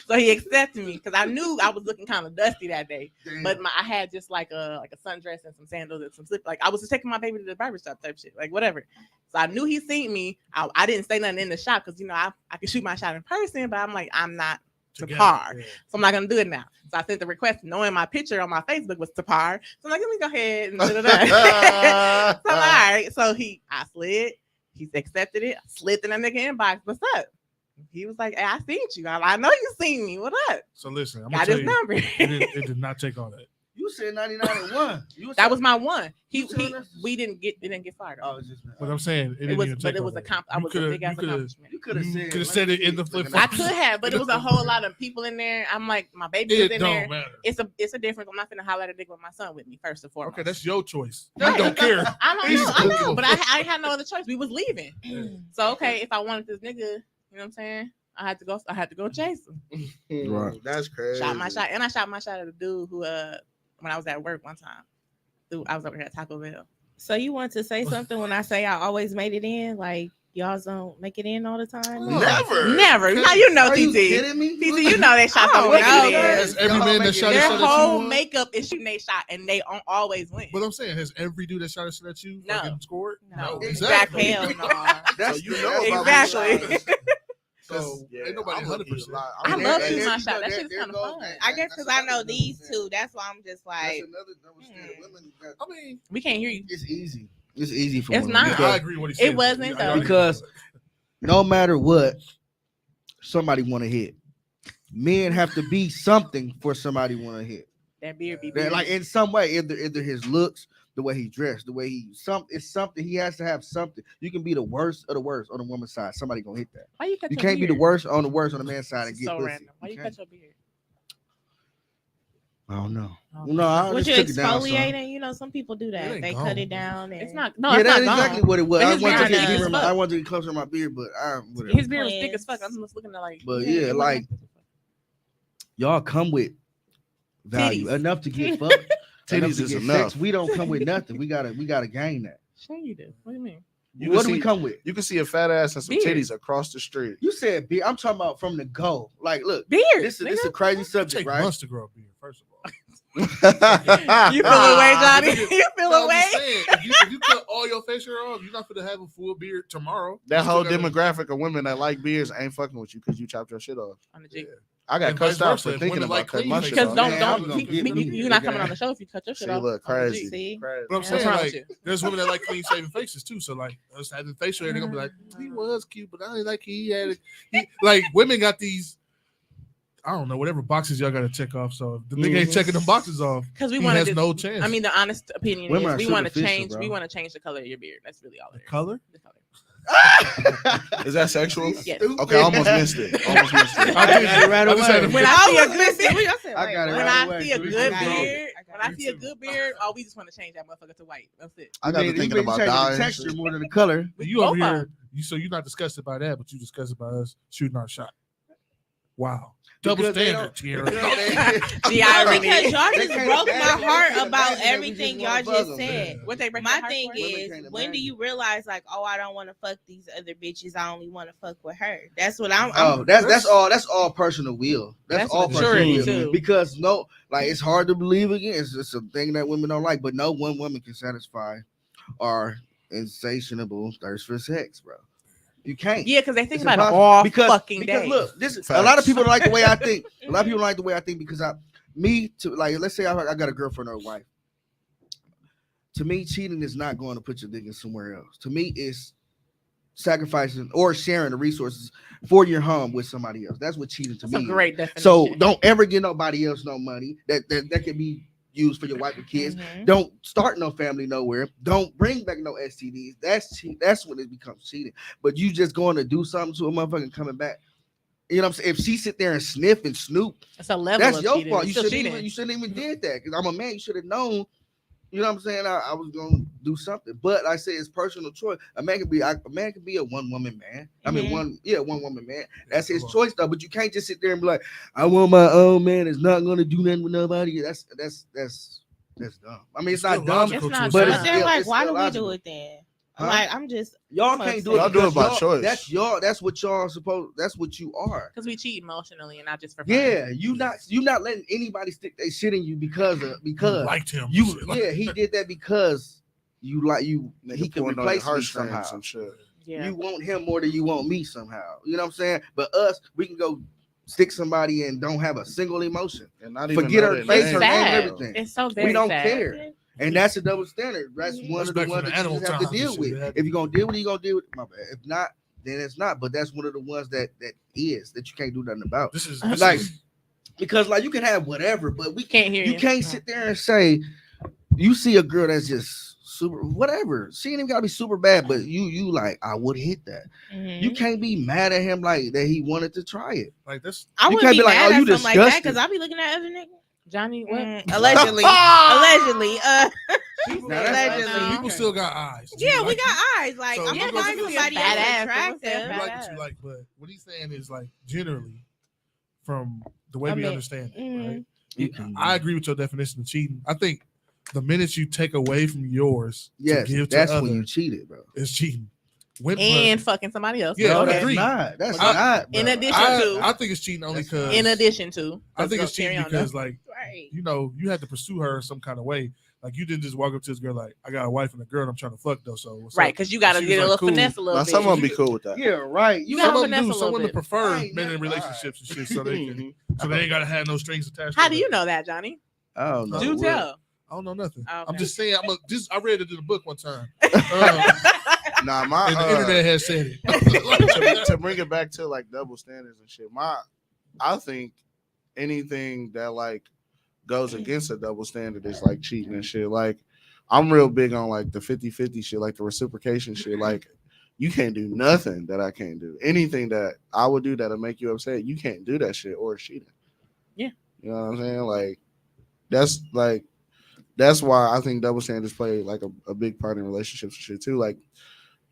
so he accepted me because I knew I was looking kind of dusty that day. Damn. But I had just like a sundress and some sandals and some slip. Like I was just taking my baby to the barber shop type shit. Like whatever. So I knew he seen me. I didn't say nothing in the shop because I could shoot my shot in person, but I'm like I'm not to together, par. yeah. So I'm not gonna do it now. So I sent the request knowing my picture on my Facebook was to par. So I'm like, let me go ahead and so I'm like, all right. So I slid. He accepted it. I slid in that nigga inbox. What's up? He was like, hey, I seen you. I know you seen me. What up? So listen, I'm Got gonna his tell you, number. it did not take all that. You said 99 and 1. That was my one. You telling us? We didn't get fired. Oh, it's just But I'm saying it, It didn't was, even but take it all was a that. comp. I You was a coulda- big ass you coulda- accomplishment. you could have You said. coulda let said me it in the see. flip I phone. could have, but it was a whole lot of people in there. I'm like, my baby was It in don't there. matter. It's a difference. I'm not gonna holler at a nigga with my son with me first and foremost. Okay, that's your choice. Right. I don't care. I don't He's know. I cool. know, but I had no other choice. We was leaving. So okay, if I wanted this nigga, you know what I'm saying? I had to go chase him. Right. That's crazy. Shot my shot, and I shot my shot at a dude who when I was at work one time. Dude, I was over here at Taco Bell. So you want to say something when I say I always made it in? Like y'all don't make it in all the time? Never. Never. How you know, Are you TT? kidding me? TT, you know they shot I don't don't make know, it in. Has every Y'all man make that it shot Their at you whole won? makeup is shooting they shot, and they always win. But I'm saying, has every dude that shot at you No. fucking scored? No. exactly. Hell no. That's So you know about Exactly. my So ain't nobody 100%. I And love there- shooting and my you shot. know, That there- shit's there kind of goes fun. that- I guess because I know another these thing. two. That's why I'm just That's like, another double standard. Women got- I mean, We can't hear you. It's easy. It's easy for It's women not. yeah, I because agree with what he said. wasn't, though. Because no matter what, somebody want to hit. Men have to be something for somebody want to hit. That beard be That, like beard. in some way, either his looks, the way he dressed, the way it's something. He has to have something. You can be the worst of the worst on the woman's side. Somebody gonna hit that. Why you cut You your can't be beard? the worst on the man's side and This is get so pussy. random. Why you can't. cut your beard? I don't know. Oh. No, I was just you took it down. Son. exfoliating? You know, some people do that. ain't They gone. cut it down. And It's not. No, Yeah, it's that's not exactly gone. what it was. But I his wanted to beard get is deeper. fuck. I wanted to get closer to my beard, but whatever. His beard was thick as fuck. I'm just looking at like. But it yeah, wasn't like thick as fuck. y'all come with value Titties. enough to get fucked. Titties to is get enough. sex. We don't come with nothing. We gotta gain that. Sure you do. What do you mean? You What can do we see- come with? You can see a fat ass and some Beard. titties across the street. You said beard. I'm talking about from the go. Like, look, Beard. this is a nigga. crazy It subject, take right? months to grow a beard, first of all. You feel away, Johnny? You feel No, I'm away? just saying, if you cut all your facial hair off, you're not gonna have a full beard tomorrow. That You whole still gotta- demographic of women that like beards ain't fucking with you because you chopped your shit off. On the jig. I got And vice cussed out versa, for if thinking women about like cutting clean my faces. shit Because off. don't Man, don't I'm gonna get them you're not big coming ass. on the show if you cut your shit See, off. look, on the crazy. jig. see, Crazy. But I'm What's saying, wrong like, with you? there's women that like clean shaven faces too. So, like, us having facial hair, they're gonna be like, he was cute, but I didn't like he had it. Like, women got these, I don't know, whatever boxes y'all got to check off. So, if the nigga ain't checking them boxes off, Because we he want has to. no chance. I mean, the honest opinion Women is are we want to superficial, change. bro. We want to change the color of your beard. That's really all it the is. color? The color. Is that sexual? Yes. Okay, I almost missed it. Almost missed it. I did. got it right I just had away. to When fix I it. see a good beard, I got it when right I away. see a So we good got it. beard, I got when I it. see a good beard, oh, we just want to change that motherfucker to white. That's it. I got to You thinking been about changing dying. the texture more than the color. You over Both of here, so you're not disgusted by that, but you disgusted by us shooting our shot. Wow. Double Because they standard, don't- Tierra. The No, irony. because y'all They just can't broke my imagine- heart they can't about imagine that we everything just y'all wanna just fuck 'em. said. What they break My your heart thing for? Women is, can't when do imagine. you realize like, oh, I don't want to fuck these other bitches. I only want to fuck with her. That's what I'm. Oh, that's all personal will. That's That's all personal maturity, will. too. Because no, like it's hard to believe again. It's a thing that women don't like, but no one woman can satisfy our insatiable thirst for sex, bro. You can't. Yeah, because they think It's about it impossible. all because fucking day. look, this is a Facts. lot of people don't like the way I think. A lot of people don't like the way I think because let's say I got a girlfriend or a wife. To me, cheating is not going to put your dick in somewhere else. To me, it's sacrificing or sharing the resources for your home with somebody else. That's what cheating to That's me a is. great definition. So don't ever give nobody else no money that can be used for your wife and kids. Mhm. Don't start no family nowhere. Don't bring back no STDs. That's cheat. That's when it becomes cheating. But you just going to do something to a motherfucker and coming back. You know what I'm saying? If she sit there and sniff and snoop, It's a level that's of your cheating. fault. It's You still shouldn't cheating. even did that. Because I'm a man. You should have known. You know what I'm saying? I was gonna do something, but like I say it's personal choice. A man can be a one woman man. I mean one woman man. That's his choice though. But you can't just sit there and be like, I want my own man. It's not gonna do nothing with nobody. That's dumb. I mean, it's not dumb, It's not but dumb. it's then like, it's why still do we logical. do it then? Huh? Like, I'm just Y'all I'm can't do it. Y'all do it by because choice. That's what y'all supposed. That's what you are. Because we cheat emotionally and not just for fun. Yeah, you not letting anybody stick their shit in you because You liked him. he did that because he Nigga can pulling on your replace me heartstrings somehow. and shit. Yeah. You want him more than you want me somehow. You know what I'm saying? But us, we can go stick somebody and don't have a single emotion. And not even Forget know her their face, It's her name. name, and sad. everything. It's so very We don't sad. care. And that's a double standard. That's one of the Respect ones from the that you animal just have to times deal and with. shit. If you're gonna deal with it, you're gonna deal with it. My bad. If not, then it's not. But that's one of the ones that you can't do nothing about. This is Like, because like you can have whatever, but we Can't hear you. you can't sit there and say you see a girl that's just super whatever. She ain't even gotta be super bad, but you like I would hit that. You can't be mad at him like that he wanted to try it. like this. I You wouldn't can't be be like, mad oh, at you something like that disgusting. because I be looking at other niggas. Johnny, what? Allegedly. Allegedly. People still got eyes. Yeah, we Like, got eyes. Like, So I'm you gonna gonna find see a somebody badass, else you attractive. you like what you like, but what he's saying is like generally from the way we understand it, right? I agree with your definition of cheating. I think the minute you take away from yours Yes, to give to that's other, when you cheated, bro. it's cheating. And fucking somebody else. Yeah, No, I that's agree. not. That's I- not. in bro. addition to- I think it's cheating only That's not. because In addition to. I think it's Carry cheating on, because though. like Right. you had to pursue her in some kind of way. Like you didn't just walk up to this girl like I got a wife and a girl and I'm trying to fuck though. So what's Right, up? because you got to She was get a like, little cool. finesse a little Now, bit. someone be cool with that. Yeah, right. You Some gotta of them finesse do. a Some little women bit. prefer I ain't men in never- relationships and shit, so they can, Mhm. so they ain't gotta have no strings attached. How to do them. you know that, Johnny? I don't know. Do Will. tell. I don't know nothing. Oh, I'm okay. just saying. I read it in a book one time, Nah, my and the internet has said it. to bring it back to like double standards and shit. I think anything that like goes against a double standard is like cheating and shit. Like I'm real big on like the 50-50 shit, like the reciprocation shit. Like you can't do nothing that I can't do. Anything that I would do that'll make you upset, you can't do that shit or it's cheating. Yeah. You know what I'm saying? Like that's why I think double standards play like a big part in relationships and shit too. Like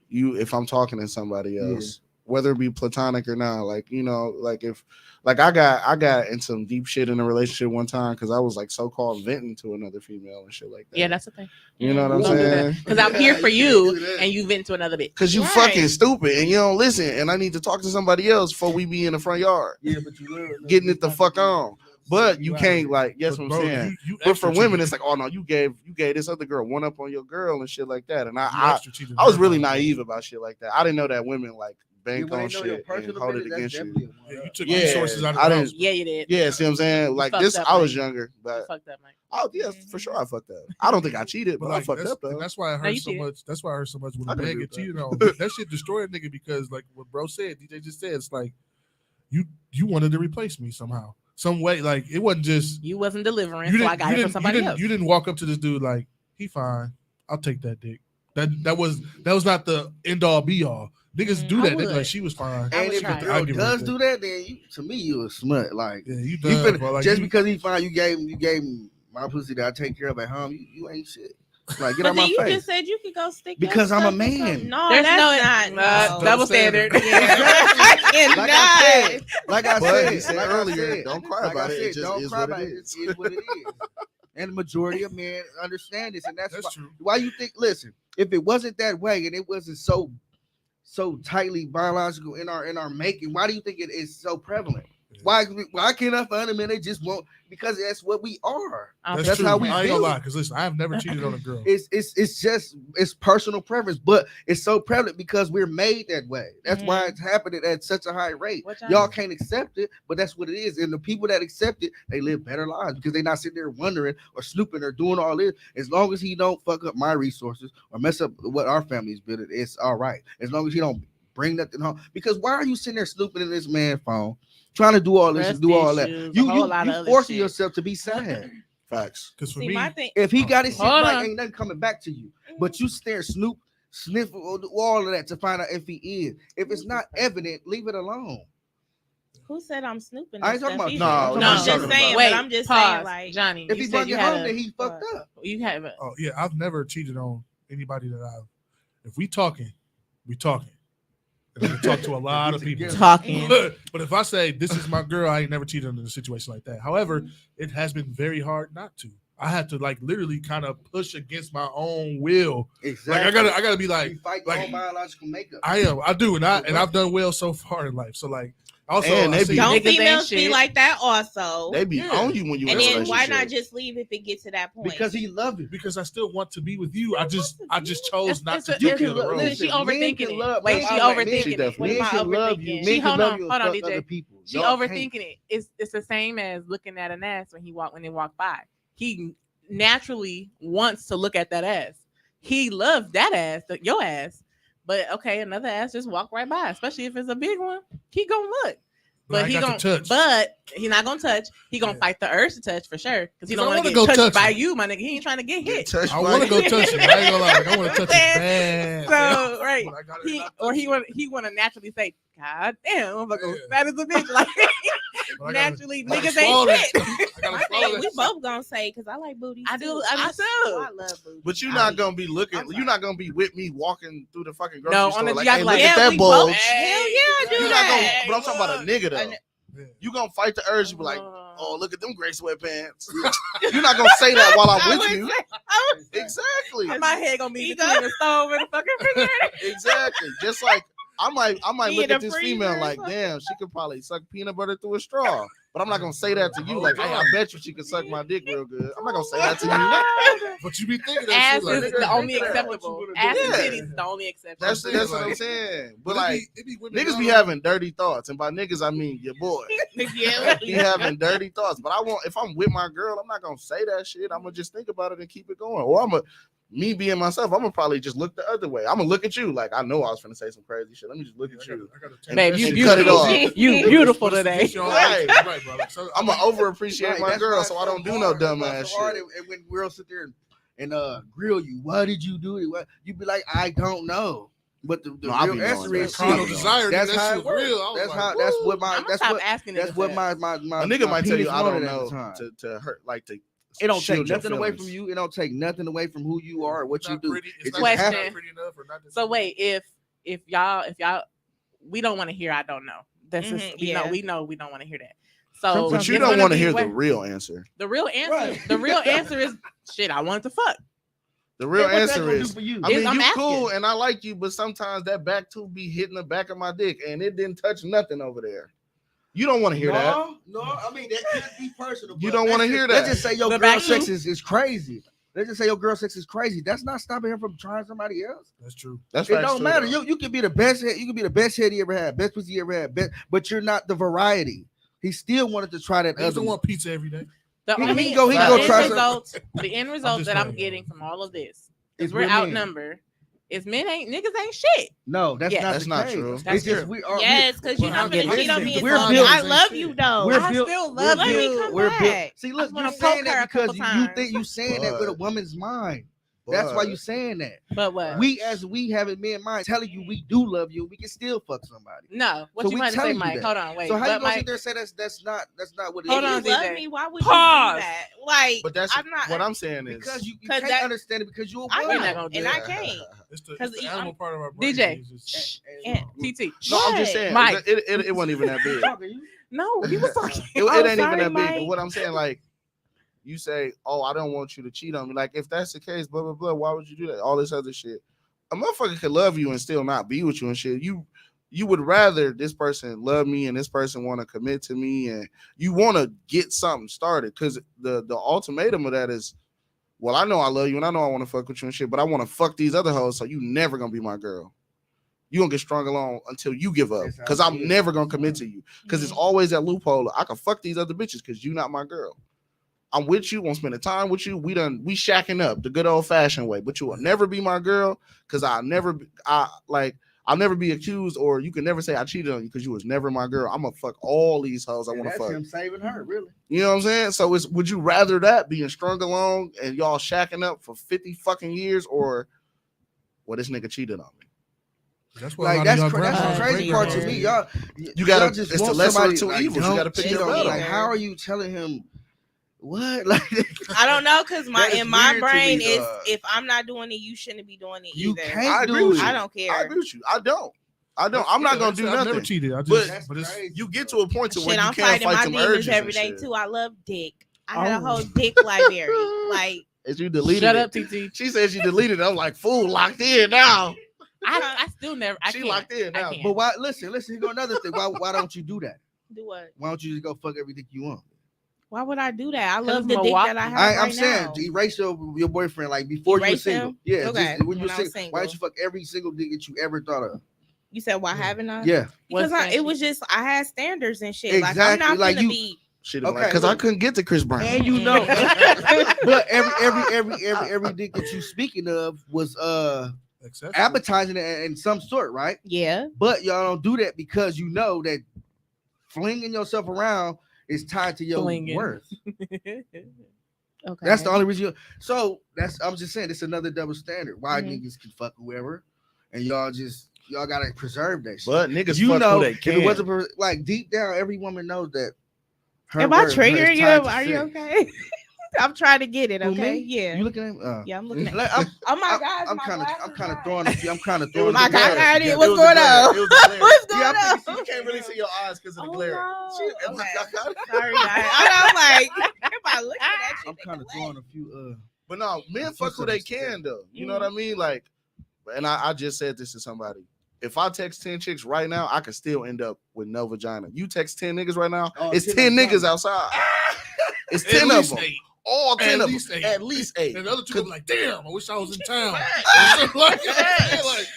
if I'm talking to somebody else, whether it be platonic or not, like, you know, like if like I got in some deep shit in a relationship one time because I was like so-called venting to another female and shit like that. Yeah, that's the thing. You know what I'm Don't do saying? Because I'm here for you you, can't do that. and you vent to another bitch. Because you Right. fucking stupid and you don't listen, and I need to talk to somebody else before we be in the front yard Yeah, but you literally getting it the fuck on. But you Right. can't like, yes, But what I'm bro, saying. you But for extra women, cheated. it's like, oh no, you gave this other girl one up on your girl and shit like that. And You I extra cheated was her, really bro. naive about shit like that. I didn't know that women like bank when on they know your shit and personal hold it business, against that's you. definitely a Yeah, you one-up. took Yeah, resources out of I the didn't- house. Yeah, you did. Yeah, see what I'm saying? Like fucked this, up, I was Mike. younger, You but fucked up, Mike. oh yes, for sure I fucked up. I don't think I cheated, but I like, fucked up though. that's why I No, heard you so cheated. much. That's why I heard so much when I a can man agree get with cheated on. That shit destroyed a nigga because like what bro said, DJ just said, it's like you wanted to replace me somehow, some way. Like it wasn't just You wasn't delivering, you so didn't. I got you it from didn't. somebody else. You didn't walk up to this dude like he fine. I'll take that dick. That was not the end all be all. Niggas do I that. They be would. like she was fine. I And would if try a it. girl I'll give her does that. do that, then to me you a smut. Like Yeah, you you done. finna, bro. Like, just you- because he fine, you gave him my pussy that I take care of at home. You ain't shit. Like get But out then my you face. just said you could go stick your Because I'm a stuff in man. something. No, There's that's no not. double standard. Yeah. Like I said, like I But said, he said like I earlier, said, don't cry like I about it. It said, just don't is cry what about it it. is. It is what it is. And the majority of men understand this, and that's That's true. why you think. Listen, if it wasn't that way and it wasn't so tightly biological in our making, why do you think it is so prevalent? Why can't I find them and they just won't? Because that's what we are. That's true. how we I ain't gonna build. lie, because listen, I have never cheated on a girl. It's just personal preference, but it's so prevalent because we're made that way. That's why it's happening at such a high rate. Y'all can't accept it, but that's what it is. And the people that accept it, they live better lives because they're not sitting there wondering or snooping or doing all this. As long as he don't fuck up my resources or mess up what our family's building, it's all right. As long as he don't bring nothing home. Because why are you sitting there snooping in this man's phone, trying to do all this and do all that? You forcing yourself to be sad. Facts. Because for See, me, my thing. If he got his shit Hold right, on. ain't nothing coming back to you. But you stare, sniff all of that to find out if he is. If it's not evident, leave it alone. Who said I'm snooping? I and ain't talking stuff about either. no, I'm no, just no. saying. Wait, But I'm just pause, saying, like, Johnny. If you he said brought you it had home, then he fucked up. You haven't. Oh yeah, I've never cheated on anybody that I've. If we talking, we talking. And I can talk to a lot of people. Talking. But if I say this is my girl, I ain't never cheated on in a situation like that. However, it has been very hard not to. I had to like literally kind of push against my own will. Exactly. Like I gotta be like, you fight like your own biological makeup. I do, and I've done well so far in life. So like, also, And they be- don't Niggas ain't females be shit. like that also? They be Yeah. on you when you And in a then why not relationship. just leave if it gets to that point? Because he loved it. because I still want to be with you. I just chose not to You do can the love. road. Listen, She overthinking men can it. love. Wait, men she can- overthinking She it. definitely- What Men am I can love you. overthinking? Men can hold love on, you hold on, fuck DJ. other people. She Y'all overthinking can't. it. It's the same as looking at an ass when they walk by. He naturally wants to look at that ass. He loves that ass, your ass. But okay, another ass just walk right by, especially if it's a big one. He gonna look. But I But he got gonna to touch. But he not gonna touch. He gonna Yeah. fight the urge to touch for sure. Because he 'Cause don't I want to wanna get go touched touch by him. you, my nigga. He ain't trying to get hit. touched I by want to you. go touch it. I ain't gonna lie. Like, I want to touch it bad. So right, But I gotta he not or touch he it. want to naturally say, "God damn, I'm fucking Yeah. fat as a bitch." Like But I gotta- naturally, I gotta niggas swallow ain't that. shit. I gotta My swallow thing, that we shit. both gonna say because I like booty. I do too. I love booty. But you're not gonna be looking. You're not gonna be with me walking through the fucking grocery No, on store. the Like, G, I hey, like, look yeah, at that we bulge. both- Hell yeah, I do You're not that. gonna. But I'm talking about a nigga though. Yeah. You gonna fight the urge to be like, oh, look at them gray sweatpants. You're not gonna say that while I'm with you. Exactly. my head gonna be You between the stove and the fucking refrigerator. Exactly. Just like I might Be look in at a this freezer female or like, something. damn, she could probably suck peanut butter through a straw. But I'm not gonna say that to you. Like, hey, I bet you she can suck my dick real good. I'm not gonna say that to you. But you be thinking that Ass shit like is nigga, the only nigga, acceptable. what you Ass and Yeah. titties is the only acceptable. That's what I'm Like- saying. But But like, it be women niggas be all- having dirty thoughts, and by niggas I mean your boy. Yeah. Be having dirty thoughts. But if I'm with my girl, I'm not gonna say that shit. I'm gonna just think about it and keep it going. Or me being myself, I'm gonna probably just look the other way. I'm gonna look at you like I know I was finna say some crazy shit. Let me just look at you. Babe, you And beautiful. cut it off. You beautiful today. Right. Right, bro. Like, so, I'm gonna over appreciate Right, my that's girl, why so it's I don't do no hard. dumb That's why ass it's so hard. shit. And when girls sit there and grill you, why did you do it? What you be like, I don't know. But the No, I be real answer knowing is that. carnal shit. desire. That's That's how how it works. real. I was That's like, how. That's what my. I'm gonna That's stop what. asking That's niggas what that. my A nigga my might tell you penis I don't wanted at the know time. to hurt like to. It don't take shield your nothing away from feelings. you. It don't take nothing away from who you are or what It's you not do. pretty- it's It not- just it's not Question. pretty enough or not So wait, if y'all, we don't want to hear, I don't know. That's just Mhm, we know we don't want to hear that. So, Sometimes- But you it's don't gonna want to be hear way- the real answer. the real answer. Right. The real answer is shit. I wanted to fuck. The real Hey, what's that answer gonna do is, for you? I mean, I'm you asking. cool and I like you, but sometimes that back tooth be hitting the back of my dick and it didn't touch nothing over there. You don't want to hear that. No, I mean that could be personal. You but don't wanna let's hear just- Let's that. just say your The girl back sex too? is crazy. Let's just say your girl sex is crazy. That's not stopping her from trying somebody else. That's true. That's It facts don't too, matter. though. You can be the best head. You can be the best head he ever had, best pussy he ever had, but you're not the variety. He still wanted to try that Niggas other don't one. want pizza every day. The He only can go the try end some- result, the end result just that I'm playing. getting from all of this It's is we're women. outnumbered. Is niggas ain't shit. No, that's Yeah. not That's the not case. true. That's It's just true. we are. Yes, because you're Well, not gonna listen, cheat on me and we're tell me built- I love you though. We're I built- still we're love Let me you. come We're back. built. See, I look, just wanna you're saying poke her that a couple because you think times. you saying that with a But- woman's mind. That's why But- you saying that. But what? We have it in mind, telling you we do love you. We can still fuck somebody. No. What So you we want to say, telling you Mike? that. Hold on, wait. So how But you gonna Mike, sit there and say that's not what it Hold is? on, If you love DJ. me, why would Pause. you do that? Like, But that's I'm not. what I'm saying is Because you 'Cause can't that- understand it because you're a I woman. We're not gonna do and that. I can't. It's the 'Cause animal part of our brain. DJ. is just- And- TT. No, I'm just What? saying Mike. it wasn't even that big. Talking you. No, he was talking. It Oh, ain't even sorry, that big. But Mike. what I'm saying, like, you say, "Oh, I don't want you to cheat on me." Like, if that's the case, blah blah blah. Why would you do that? All this other shit. A motherfucker could love you and still not be with you and shit. You would rather this person love me and this person want to commit to me and you want to get something started because the ultimatum of that is, well, I know I love you and I know I want to fuck with you and shit, but I want to fuck these other hoes, so you never gonna be my girl. You gonna get strung along until you give up That's how because it I'm is. never gonna commit to you because it's always that loophole. I can fuck these other bitches because you not my girl. I'm with you, want to spend the time with you. We shacking up the good old fashioned way, but you will never be my girl because I'll never be accused or you can never say I cheated on you because you was never my girl. I'm gonna fuck all these hoes I And want to that's fuck. him saving her, really. You know what I'm saying? So would you rather that being strung along and y'all shacking up for 50 fucking years or well, this nigga cheated on me? That's why Like that's that's the crazy part to me. Y'all, you gotta just it's the want lesser somebody, of two like, evils. You gotta pick cheat your on me. battle. Like, how are you telling him what? Like, I don't know, because That is in my weird to brain me, is dog. if I'm not doing it, you shouldn't be doing it you either. can't I agree do with it. you. I don't care. I agree with you. I don't. I'm not gonna do I've nothing. never cheated. I But just, but it's, you get to a point to where Shit, you I'm can't fighting fight my them demons urges every and day shit. too. I love dick. I had a whole Oh. dick library. Like, As you deleted Shut it. up, TT. She said she deleted it. I'm like, fool, locked in now. I still never. I She can't. locked in I now. can't. But why? Listen. Here go another thing. Why don't you do that? do what? Why don't you just go fuck everything you want? Why would I do that? I 'Cause love it's the dick Milwaukee. that I have I'm right saying now. to erase your boyfriend, like before you were Erase single. him? Yeah, Okay, just when you when were I was single. Why don't you fuck every single dick that you ever thought of? You said why haven't I? Yeah, Because What's it was just I had standards and shit. Like I'm Exactly, not like gonna you- be. Shit, like, Okay, because I look. couldn't get to Chris Brown. and you know, but every dick that you speaking of was accessible. appetizing in some sort, right? Yeah. But y'all don't do that because you know that flinging yourself around is tied to your Flinging. worth. Okay. That's the only reason. So I'm just saying it's another double standard. Why Mhm. niggas can fuck whoever, and y'all gotta preserve that shit. But niggas You fuck know, who they if can. it wasn't like deep down, every woman knows that. Her Am I worth is triggering you? tied to Are you sex. okay? I'm trying to get it. Who, Okay. me? Yeah. You looking at me? Yeah, I'm looking at. Like, Oh my gosh. I'm my kind of glasses throwing. I'm kind of It throwing. was My the God, glare. I did. It What's was the going glare. on? It was the glare. What's going Yeah, I on? think You can't really see your eyes because of the Oh, glare. no. Shit, Okay. Sorry, guys. I'm like, am I looking at you? I'm kind of throwing a few. But no, men fuck who they can though. You know what I mean? Like, and I just said this to somebody. If I text 10 chicks right now, I could still end up with no vagina. You text 10 niggas right now, Oh, it's 10 10 of niggas them. outside. It's At 10 of least them. 8. All 10 At of least them. 8. At least 8. And the other 2 gonna be like, damn, I wish I was in town. Facts. like, Facts.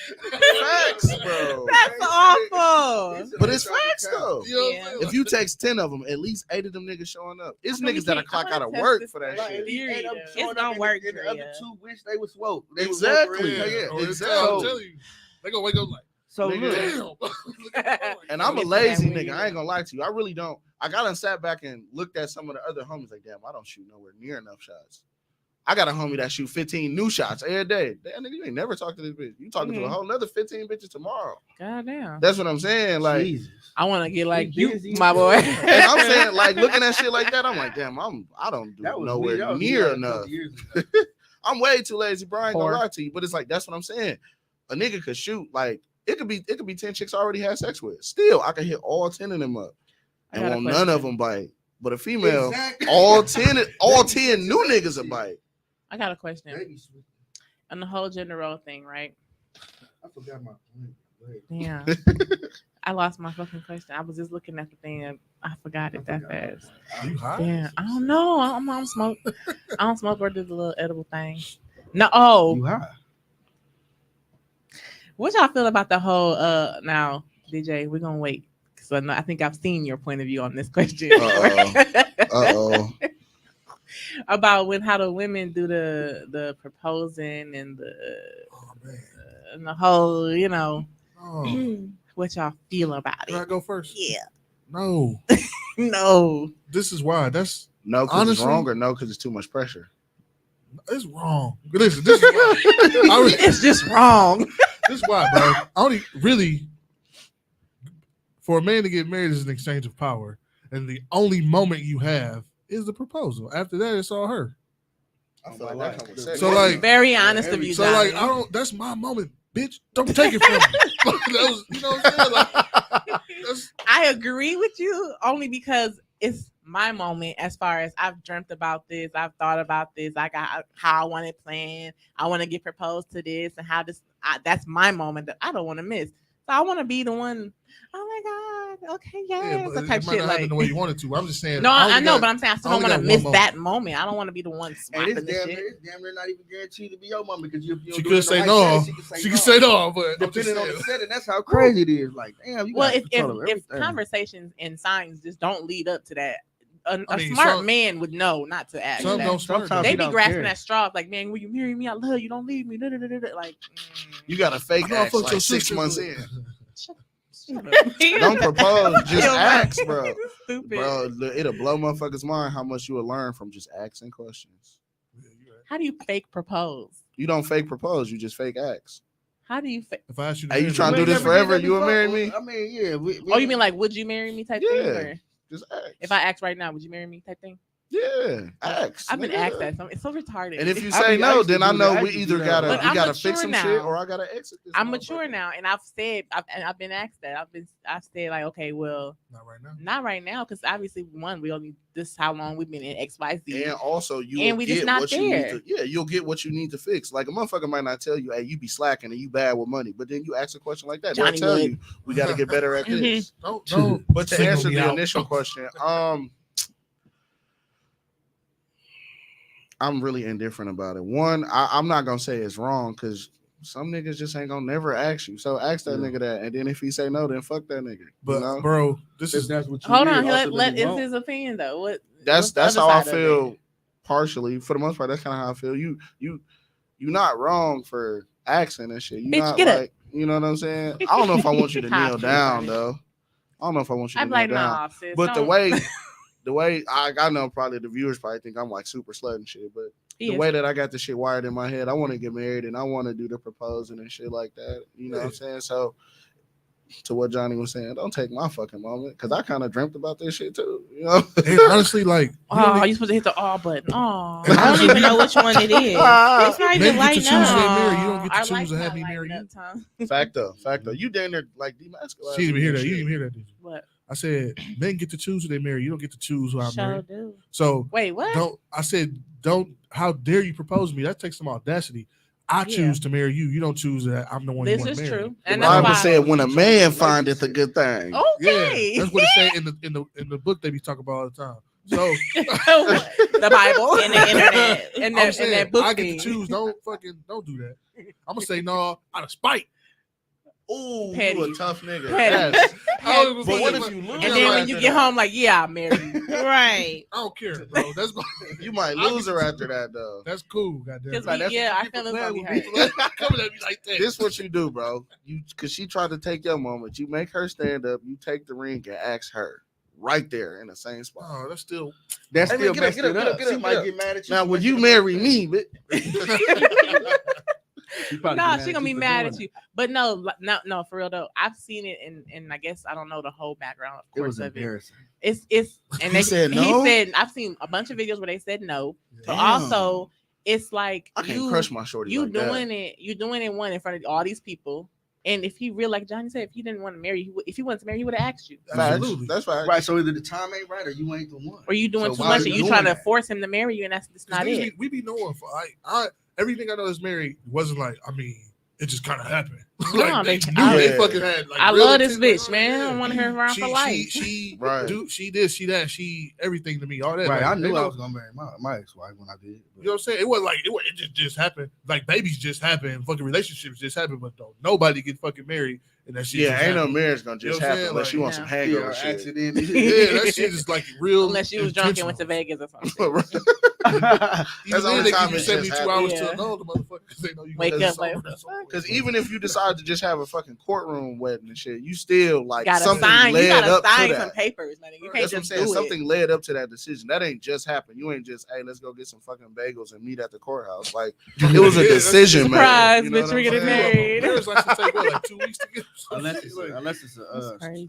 Facts, bro. That's awful. But it's facts though. You know what I'm Yeah. saying? If you text 10 of them, at least 8 of them niggas showing up. It's How come niggas we that'll can't- clock I out wanna of test work this for that thing. shit. Period. It's gonna work, And the other Drea. two wish they was woke. They was Exactly. woke already. Or it's exactly. I'm telling you, they gonna wake up like, So Nigga. look, damn. And I'm a Get to lazy that nigga. weird. I ain't gonna lie to you. I really don't. I got and sat back and looked at some of the other homies like, damn, I don't shoot nowhere near enough shots. I got a homie that shoot 15 new shots every day. Damn, nigga, you ain't never talked to this bitch. You talking to a whole nother 15 bitches tomorrow. God damn. That's what I'm saying. Like, Jesus. I want to get like You you, busy. my boy. and I'm saying, like, looking at shit like that, I'm like, damn, I don't do That was nowhere weird. That was near like a couple enough. years ago. I'm way too lazy, bro. I ain't gonna Whore. lie to you. But it's like, that's what I'm saying. A nigga could shoot, like, it could be 10 chicks I already had sex with. Still, I could hit all 10 of them up. I And got a won't none of question. them bite. But a female, Exactly. all 10 new niggas will bite. I got a question. Baby sweet. On the whole gender role thing, right? I forgot my point. Yeah. I lost my fucking question. I was just looking at the thing and I forgot it that fast. You high? Yeah. I don't know. I don't smoke. I don't smoke or do the little edible thing. No. Oh, You high? what y'all feel about the whole now, DJ, we're gonna wait. So I think I've seen your point of view on this question. Uh-oh. About how the women do the proposing and Oh, man. the whole, you know, Oh, what y'all feel about can I it. go first? Yeah. No. No. This is why. That's No, because it's Honestly- wrong, or no, because it's too much pressure. it's wrong. Listen, this is why. It's just wrong. This is why, bro. I only really for a man to get married is an exchange of power, and the only moment you have is the proposal. After that, it's all her. I feel like that comes with sex. So, like- Very honest of you, So, Johnny. like, I don't. That's my moment, bitch. Don't take it from me. That was, you know what I'm saying? Like, that's, I agree with you only because it's my moment as far as I've dreamt about this, I've thought about this, I got how I want it planned, I want to get proposed to this, and how this. That's my moment that I don't want to miss. So I want to be the one. Oh my god! Okay, yeah, yes, but that it type might shit. not Like, happen the way you wanted to. I'm just saying. no, only I know, got- but I'm saying I still I don't only want to got miss one that moment. I don't want to be the one And swapping it's the damn shit. near not even guaranteed to be your moment because you She could say no. She could say no, but I'm just Depending on saying. the setting, that's how crazy it is. Like, damn, you Well, got if control over if everything. conversations and signs just don't lead up to that, a I mean, smart some- man would know not to ask Some that. don't smart. Sometimes They you be don't grasping care. at straws like, man, will you marry me? I love you. Don't leave me. Like, You got a fake I know I act fucked like your 6 sister, months but- in. shut up. Don't propose, just Yo, ask, bro. Stupid. Bro, it'll blow motherfuckers' mind how much you will learn from just asking questions. How do you fake propose? You don't fake propose, you just fake ask. How do you? If I ask you, Hey, you trying to do this forever? You will marry me? I mean, yeah. Oh, you mean like, would you marry me type thing? Yeah. Or Just ask. if I ask right now, would you marry me type thing? Yeah, ask. I've been nigga. asked that. It's so retarded. And if you I say be- I no, used to then I do know that. I we used to either do that. gotta But we I'm gotta fix mature some now. shit or I gotta exit this. I'm motherfucker. mature now, and I've said that. I've said like, okay, well, not right now. not right now, because obviously, one, we only this how long we've been in XYZ. And also, you And will we just get not what you need there. to. Yeah, you'll get what you need to fix. Like a motherfucker might not tell you, "Hey, you be slacking and you bad with money," but then you ask a question like that, they'll Johnny tell would. you, "We got to get better at this." Don't. But to single answer me the out. initial question, I'm really indifferent about it. One, I'm not gonna say it's wrong because some niggas just ain't gonna never ask you. So ask that nigga that, and then if he say no, then fuck that nigga. But you know? bro, this If is that's what you Hold need, on, also let then you it's won't. his opinion though. That's what's the how I other side of feel. it? Partially, for the most part, that's kind of how I feel. You're not wrong for asking and shit. You Bitch, not get up. like, you know what I'm saying? I don't know if I want you to How kneel cute, down right? though. I don't know if I want you to I'm kneel like, down. nah, sis. But the don't. way I know probably the viewers probably think I'm like super slut and shit. But the way that I got the shit wired in my head, I want to get married and I want to do the proposing and shit like that. You know what I'm saying? So to what Johnny was saying, don't take my fucking moment because I kind of dreamt about this shit too. You know? and honestly, like, Oh, you supposed to hit the all button. Oh, And I don't even know which one it is. It's not Men even get lighting to choose up. their mirror. You don't get to I choose like to have not me marry lighting you. up, Tom. Facto. You down there like demasculated. She didn't even hear that. You didn't even hear that, did you? What? I said men get to choose who they marry. You don't get to choose who I Sure marry. do. So Wait, what? don't. I said don't. How dare you propose to me? That takes some audacity. I choose to marry you. You don't choose that I'm the one you This want is to marry. true, The and Bible that's why. said when a man findeth a good thing. Okay. Yeah, that's what it say in the book they be talking about all the time. So the Bible And the internet. and I'm that, saying, and that book I get thing. to choose. Don't do that. I'm gonna say no out of spite. Ooh, Petty. you a tough nigga. Petty. Yes. I But don't what give if a- you lose? And then when after you get that? home, like, yeah, I'll marry you. Right. I don't care, bro. That's You might lose her after that though. that's cool. Goddamn. Because Like, that's yeah, what our you feelings get gonna for be playing hurt. Coming at me like that. This what you do, bro. You cause she tried to take your moment. You make her stand up, you take the ring and ask her right there in the same spot. Oh, that's still. That's Hey, still man, messed it up. She might get mad at you. Now would you marry me? But No, she gonna be mad at you. But no, for real though. I've seen it, and I guess I don't know the whole background, of It course, was of it. embarrassing. It's and He they said no? He said I've seen a bunch of videos where they said no. But Damn. also, it's like I can't you crush my shorty you like doing that. it. You doing it one in front of all these people. And if he really, like Johnny said, if he didn't want to marry you, if he wanted to marry, he would have asked you. Absolutely. That's right. Right, so either the time ain't right or you ain't the one. Or you doing So too why much are and you you trying to doing that? force him to marry you, and that's not it. We be knowing for everything I know that's married wasn't like, I mean, it just kind of happened. No, Like, they they- knew I- they fucking had like I real love this intent, bitch, like, man. yeah. I want her around for life. She Right. she this, she that, she everything to me, all that. Right, Like, I they knew I know- was gonna marry my ex-wife when I did. You know what I'm saying? It wasn't like it just happened. Like babies just happen, fucking relationships just happen, but don't nobody get fucking married and that shit. Yeah, just ain't no happened. marriage gonna You know just what I'm happen saying? unless Like, you want yeah. some hangover Yeah, shit. accident. Yeah, that shit is like real. Unless you was drunk and went to intentional. Vegas or something. Even That's the then, only they time give you it just 72 happened. hours Yeah. to annul the motherfucker because they know you Wake gonna up be like, sober what the somewhere. Because even if you decide to just have a fucking courtroom wedding and shit, you still like Gotta something sign. You led gotta up to sign that. some papers, man. You can't That's what I'm just saying. do Something it. led up to that decision. That ain't just happened. You ain't just, hey, let's go get some fucking bagels and meet at the courthouse. Like it was a Yeah, that's- decision, Surprise, man. You know bitch, what we're I'm getting saying? married. Marriage license take what, like 2 weeks to get? unless it's Like, unless it's That's crazy.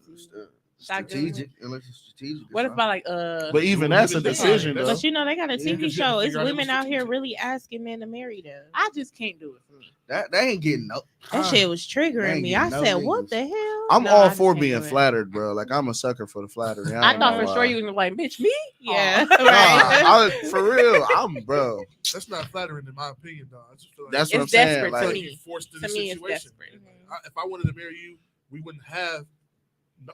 strategic. Unless it's strategic. What if I like But even that's a Even then, decision, that's- though. But you know, they got a Yeah, TV 'cause you show. have to It's figure out women who's out here strategic. really asking men to marry them. I just can't do it for me. that ain't getting no. That shit was triggering ain't me. I getting no said, niggas. what the hell? I'm No, I all just for can't being do it. flattered, bro. Like I'm a sucker for the flattery. I ain't thought gonna for sure lie. you were gonna be like, bitch, me? Yeah, Aw. right. For real, I'm bro. That's not flattering in my opinion, dog. I just feel like That's what I'm It's saying. desperate to Like, me. you forced into To the me, it's situation. desperate. If I wanted to marry you, we wouldn't have. No,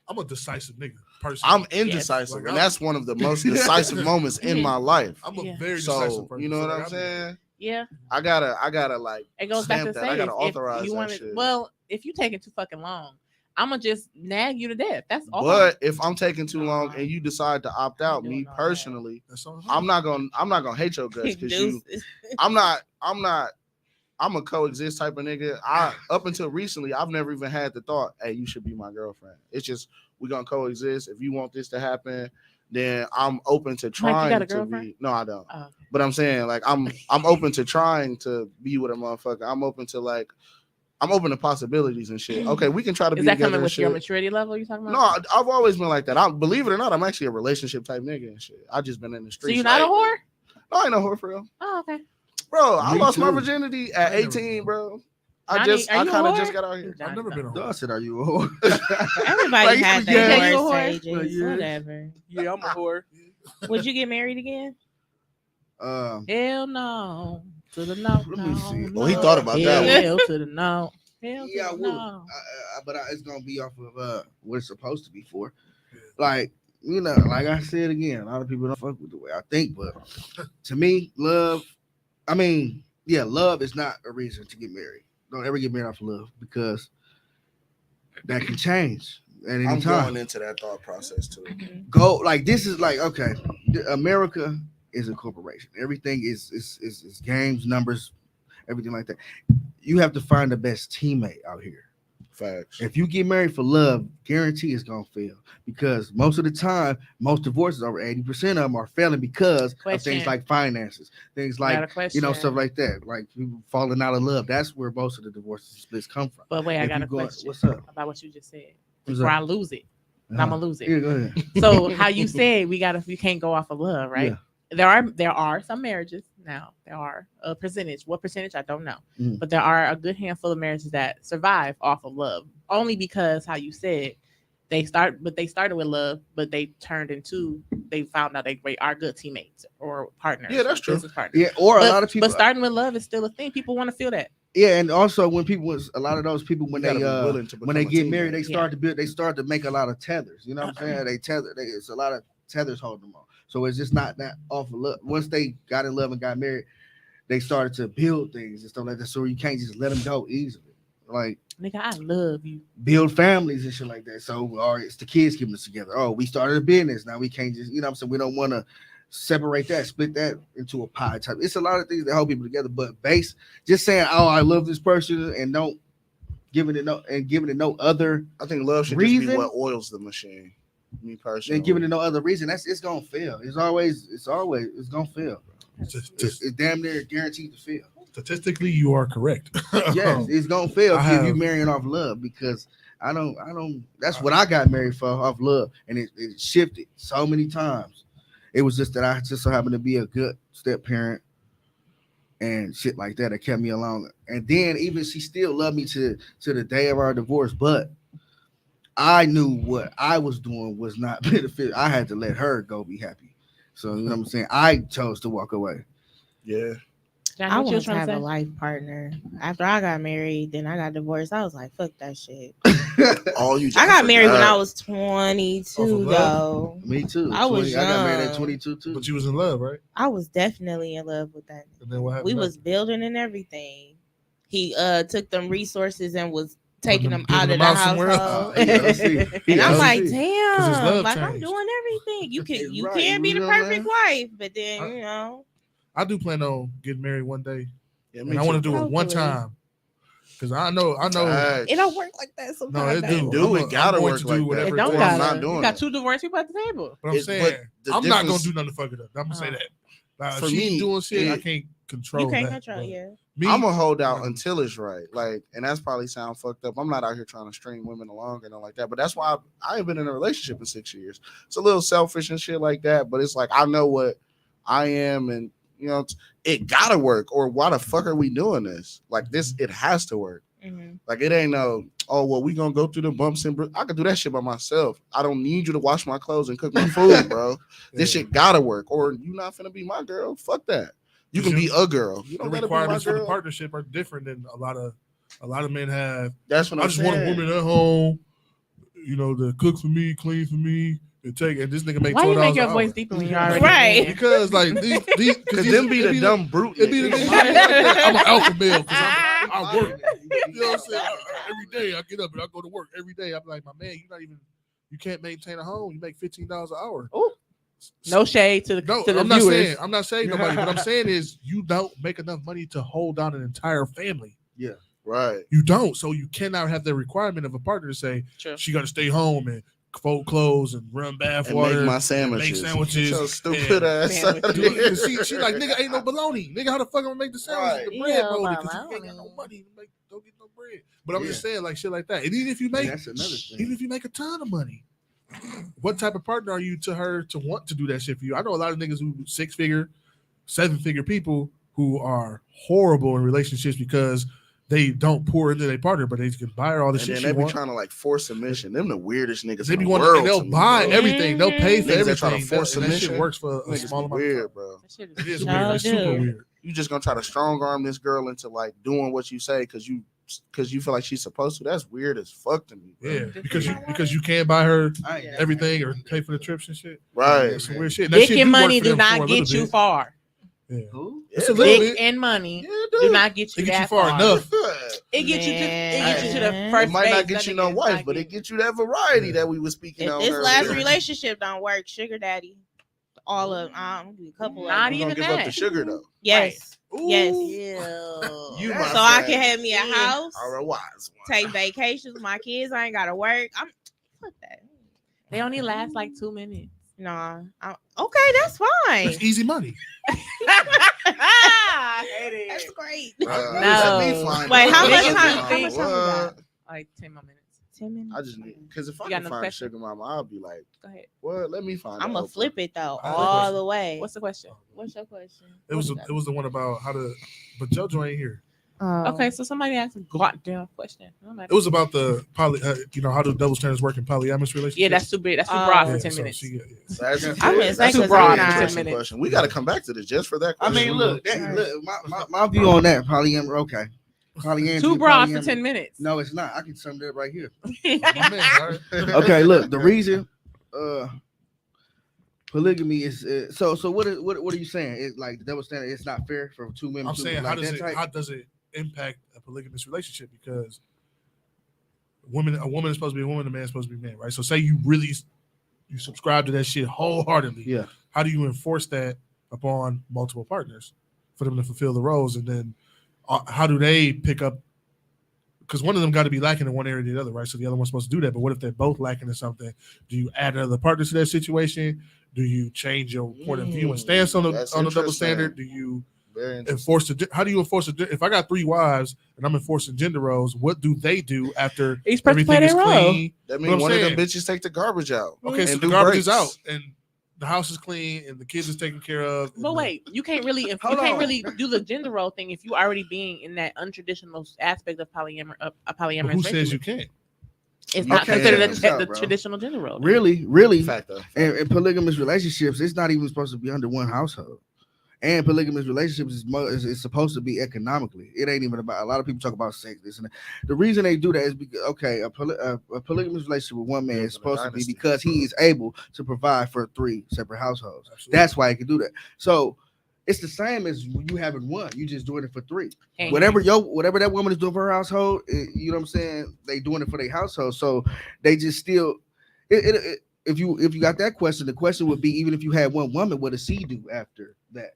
I'm a decisive nigga, person. I'm indecisive, Like, and that's one of the most decisive moments in my life. I'm a Yeah. very decisive So person. you know what like, I'm saying? Yeah, I gotta like it goes back stamp to that. I say gotta if authorize you that want shit. well, if you taking too fucking long, I'm gonna just nag you to death. That's all. But if I'm taking too long Nah. and you decide to opt out, doing me all that. personally, That's all. I'm not gonna hate your guts because you. Deuces. I'm a coexist type of nigga. Up until recently, I've never even had the thought, hey, you should be my girlfriend. It's just we're gonna coexist. If you want this to happen, then I'm open to trying got a to girlfriend? be. No, I don't. Oh, okay. But I'm saying like I'm open to trying to be with a motherfucker. I'm open to like I'm open to possibilities and shit. Okay, we can try to be Is that together coming and with shit. your maturity level? You talking No, about? I've always been like that. Believe it or not, I'm actually a relationship type nigga and shit. I just been in the So streets. you're not a whore? No, I ain't no whore for real. Oh, okay. Bro, I Me lost my too. virginity at I never 18, been. bro. Johnny, are I you a kind of whore? just got out here. I've never been a I whore. said, are you a whore? Everybody Like, had yeah, their you a worst whore? stages. Yeah. Whatever. Yeah, I'm a whore. Would you get married again? Hell no. To the no. Let me see. No, Oh, he thought about that one. Hell to the no. Hell Yeah, I to the would. no. But it's gonna be off of what it's supposed to be for. Like, you know, like I said again, a lot of people don't fuck with the way I think, but to me, love. I mean, yeah, love is not a reason to get married. Don't ever get married off of love because that can change at any I'm time. going into that thought process too. Go like this is like okay, America is a corporation. Everything is games, numbers, everything like that. You have to find the best teammate out here. Facts. If you get married for love, guarantee it's gonna fail because most of the time, most divorces, over 80% of them are failing because of Question. things like finances, things Got a like question. stuff like that, like people falling out of love. That's where most of the divorces and splits come from. But wait, I If got you a go- question. what's up? About what you just said. What's Before up? I lose it. Uh-huh. I'm gonna lose it. Yeah, go ahead. So how you said we can't go off of love, right? Yeah. There are some marriages now. There are a percentage. What percentage I don't know, Mm. but there are a good handful of marriages that survive off of love, only because how you said they started with love, but they found out they are good teammates or partners. Yeah, that's true. business partners. Yeah, or But, a lot of people. but starting with love is still a thing. People want to feel that. Yeah, and also when people a lot of those people when You they gotta be willing to when they become a get married, they teammate. start to build, they start to make a lot of tethers. You know what I'm saying? It's a lot of tethers holding them on. So it's just not that off of love. Once they got in love and got married, they started to build things and stuff like that. So you can't just let them go easily. Like Nigga, I love you. build families and shit like that. So or it's the kids keeping us together. Oh, we started a business. Now we can't just, you know what I'm saying? We don't want to separate that, split that into a pie type. It's a lot of things that hold people together, but just saying, oh, I love this person and don't giving it no other I think love should just reason? be what oils the machine. Me personally. and giving it no other reason, it's gonna fail. It's gonna fail. It's damn near guaranteed to fail. Statistically, you are correct. Yes, it's gonna fail if you have- marrying off love because I don't. That's what I got married for, off love, and it shifted so many times. It was just that I just so happened to be a good step parent and shit like that. It kept me along, and then even she still loved me to the day of our divorce, but I knew what I was doing was not benefit. I had to let her go be happy. So you know what I'm saying. I chose to walk away. Yeah. Johnny, I what you wanted to trying have to a say? life partner. After I got married, then I got divorced. I was like, fuck that shit. All you. I got married when I was. was 22, Off of love? though. Me too. I was I got married at young. 22 too. But you was in love, right? I was definitely in love with that. And then what happened? We after? was building and everything. He took them resources and was taking them Giving out of them the out somewhere else? household. Yeah, see. And Yeah, I'm see. like, his damn, love like I'm changed. doing everything. You can, you Right, can be you the know what I'm perfect wife, but then you know, I do plan on getting married one day, Yeah, and I want to do it one Hopefully. time. Because I know. Facts. it don't work like that No, sometimes. it do. do. I'm It gotta I'm going work to like do that. whatever It it don't takes. I'm gotta. not doing You got it. two divorced people at the table. But I'm But saying the I'm not gonna difference- do nothing to fuck it up. I'm gonna say Oh. that. Like, For if she's me, doing shit, I it- can't control. You can't that, control, but yeah. Me, I'm gonna hold out until it's right. Like, and that's probably sound fucked up. I'm not out here trying to string women along and all like that. But that's why I ain't been in a relationship in 6 years. It's a little selfish and shit like that. But it's like I know what I am, and you know, it gotta work. Or why the fuck are we doing this? Like this, it has to work. Mm-hmm. Like it ain't no, oh well, we gonna go through the bumps and I can do that shit by myself. I don't need you to wash my clothes and cook my food, bro. This yeah. shit gotta work. Or you not finna be my girl. Fuck that. You can be a girl. You the don't gotta be my requirements for the girl. partnership are different than a lot of men have. That's what I I'm just saying. want a woman at home, you know, to cook for me, clean for me, and this nigga make Why you $12 make your an voice hour. deeper when you're already Right. a man? Because like these Cause them be the dumb brute. It be the niggas. niggas like that. I'm an alpha male because I work. You You know what I'm saying? Every day I get up and I go to work every day. I'm like, my man, you can't maintain a home. You make $15 an hour. Ooh. No shade to the No, to the I'm not viewers. saying I'm not saying nobody. What I'm saying is you don't make enough money to hold down an entire family. Right. You don't. So you cannot have the requirement of a partner to say True. she got to stay home and fold clothes and run bath And water, make my and sandwiches. make sandwiches. So stupid ass. Sandwiches. She like, nigga, ain't no bologna. Nigga, how the fuck I'm gonna make the sandwich? Right. The bread Yeah, molded because you ain't bologna. got no money to make. Don't get no bread. But I'm just Yeah. saying, like shit like that. And even if you make, that's another thing. even if you make a ton of money, what type of partner are you to her to want to do that shit for you? I know a lot of niggas who 6-figure, 7-figure people who are horrible in relationships because they don't pour into their partner, but they can buy her all the And shit then she they be wants. trying to like force submission. Them the weirdest niggas They in be the wanting, world. and they'll to me, buy bro. everything. They'll pay for Niggas that everything. try to force and that shit submission. works for a Niggas small be amount of weird, time. bro. That shit It is No, weird. It's super dude. weird. You just gonna try to strong arm this girl into like doing what you say because you feel like she's supposed to. That's weird as fuck to me, bro. Yeah, because you can't buy her I ain't everything or pay for the trips and shit. Right. That's some weird shit. That Dick shit and do work money for do them for a not little get you bit. far. Yeah. Who? It's a little Dick bit. and money Yeah, do dude. not get you It get you that far enough. It get you to the Man. first It might base. not get you no wife, but it get you that variety that we was speaking If on this earlier. last relationship don't work, sugar daddy, all of a couple of Not them. You gonna even give up that. the sugar though. Yes. Yes. You my So I friend. can have me a house, Or a wise one. take vacations with my kids. I ain't gotta work. I'm fuck that. They only last like 2 minutes. Nah. Okay, that's fine. That's easy money. I hate it. That's great. Let No. me find Wait, out. how much What? time- how much time we got? Like 10 more minutes. 10 minutes. I just need because if I You got can no find question? a sugar mama, I'll be like, Go ahead. what? Let me find. I'm a gonna Oprah. flip it though, I have a all question. the way. What's the question? What's your question? It was the one about how to, but JoJo ain't here. Okay, so somebody asked a goddamn question. It was about the how do double standards work in polyamorous relationships. Yeah, that's too big. That's too broad Oh. for Yeah, 10 so minutes. That's, I'm that's gonna say a too very broad for 10 interesting minutes. question. We got to come back to this just for that I question. mean, look, my view on that polyamor. Okay, polyandry. Too broad for polyamory. 10 minutes. No, it's not. I can sum that up right here. My man, all right? Okay, look, the reason polygamy is so what are you saying? It's like the double standard. It's not fair for two women. I'm to saying like that type? how does it impact a polygamous relationship? Because a woman is supposed to be a woman, a man is supposed to be a man, right? So say you subscribe to that shit wholeheartedly. Yeah. How do you enforce that upon multiple partners for them to fulfill the roles? And then how do they pick up? Because one of them got to be lacking in one area or the other, right? So the other one's supposed to do that. But what if they're both lacking in something? Do you add another partner to that situation? Do you change your point of view and stance on the double interesting. standard? Do you Very interesting. enforce how do you enforce if I got 3 wives and I'm enforcing gender roles, what do they do after Each person play everything is their role. clean? That What means I'm one of saying. them bitches take the garbage out. Okay, so and the do garbage is breaks. out and the house is clean and the kids is taken care of. But wait, you can't really do the gender role thing if you already being in that untraditional aspect of polyamorous Who says you relationship. can't? It's You not can't. considered It's not, the bro. traditional gender role. Really, Fact though. and polygamous relationships, it's not even supposed to be under one household. And polygamous relationships is supposed to be economically. It ain't even about. A lot of people talk about sex, this and that. The reason they do that is because a polygamous relationship with one man is supposed to be because he is able to provide for 3 separate households. Absolutely. That's why he can do that. So it's the same as you having one. You just doing it for 3. And Whatever that woman is doing for her household, you know what I'm saying? They doing it for their household. So they just still. If you got that question, the question would be, even if you had one woman, what does she do after that?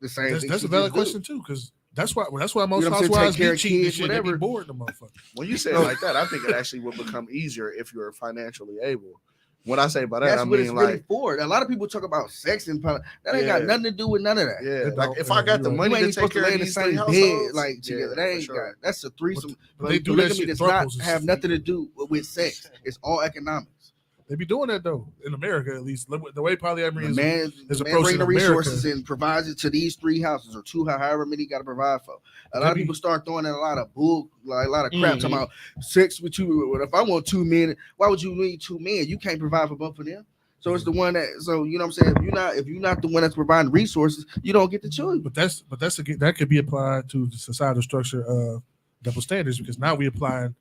The same thing. That's she a valid just do. question too, because that's why most You know what I'm saying? housewives Take care be of cheating and kids, shit. They be whatever. bored, the motherfucker. When you say it like that, I think it actually would become easier if you're financially able. What I say by that, That's I what it's mean really like, for. A lot of people talk about sex and that ain't got Yeah. nothing to do with none of that. yeah, It like don't, if I got the you're right. You money ain't to even take supposed to care lay of in the these same 3 bed households, like together. yeah, They for ain't sure. got. That's a threesome. But they do that Polygamy shit. does not Thruples and have shit. nothing to do with sex. It's all economics. They be doing that though in America, at least. The way polyamory The man is bring approaching the America. resources and provides it to these 3 houses or 2, however many you got to provide for. A lot of people start throwing in a lot of bull, like a lot of crap, talking about sex with 2. If I want 2 men, why would you need 2 men? You can't provide for both of them. So it's the one that. So you know what I'm saying. If you're not the one that's providing resources, you don't get to choose. But that could be applied to the societal structure of double standards, because now we applying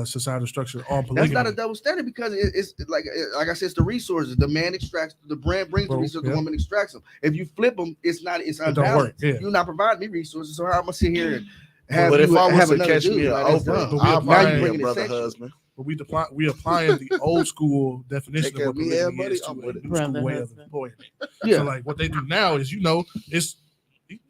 societal structure on polygamy. That's not a double standard because it's like I said, it's the resources. The man extracts, the brand brings the resources, the woman extracts them. If you flip them, it's don't work. unbalanced. Yeah. You're not providing me resources, so how am I gonna sit here and have But if I was have to another catch me dude? an Like, that's Oprah, dumb. But we I'll apply buy Now you you a bringing it brother sexual. husband. But we applying the old school definition Take care of of what me, yeah, polygamy is buddy. to I'm a with it. new school Brother way of husband. employing it. Yeah. So like what they do now is, it's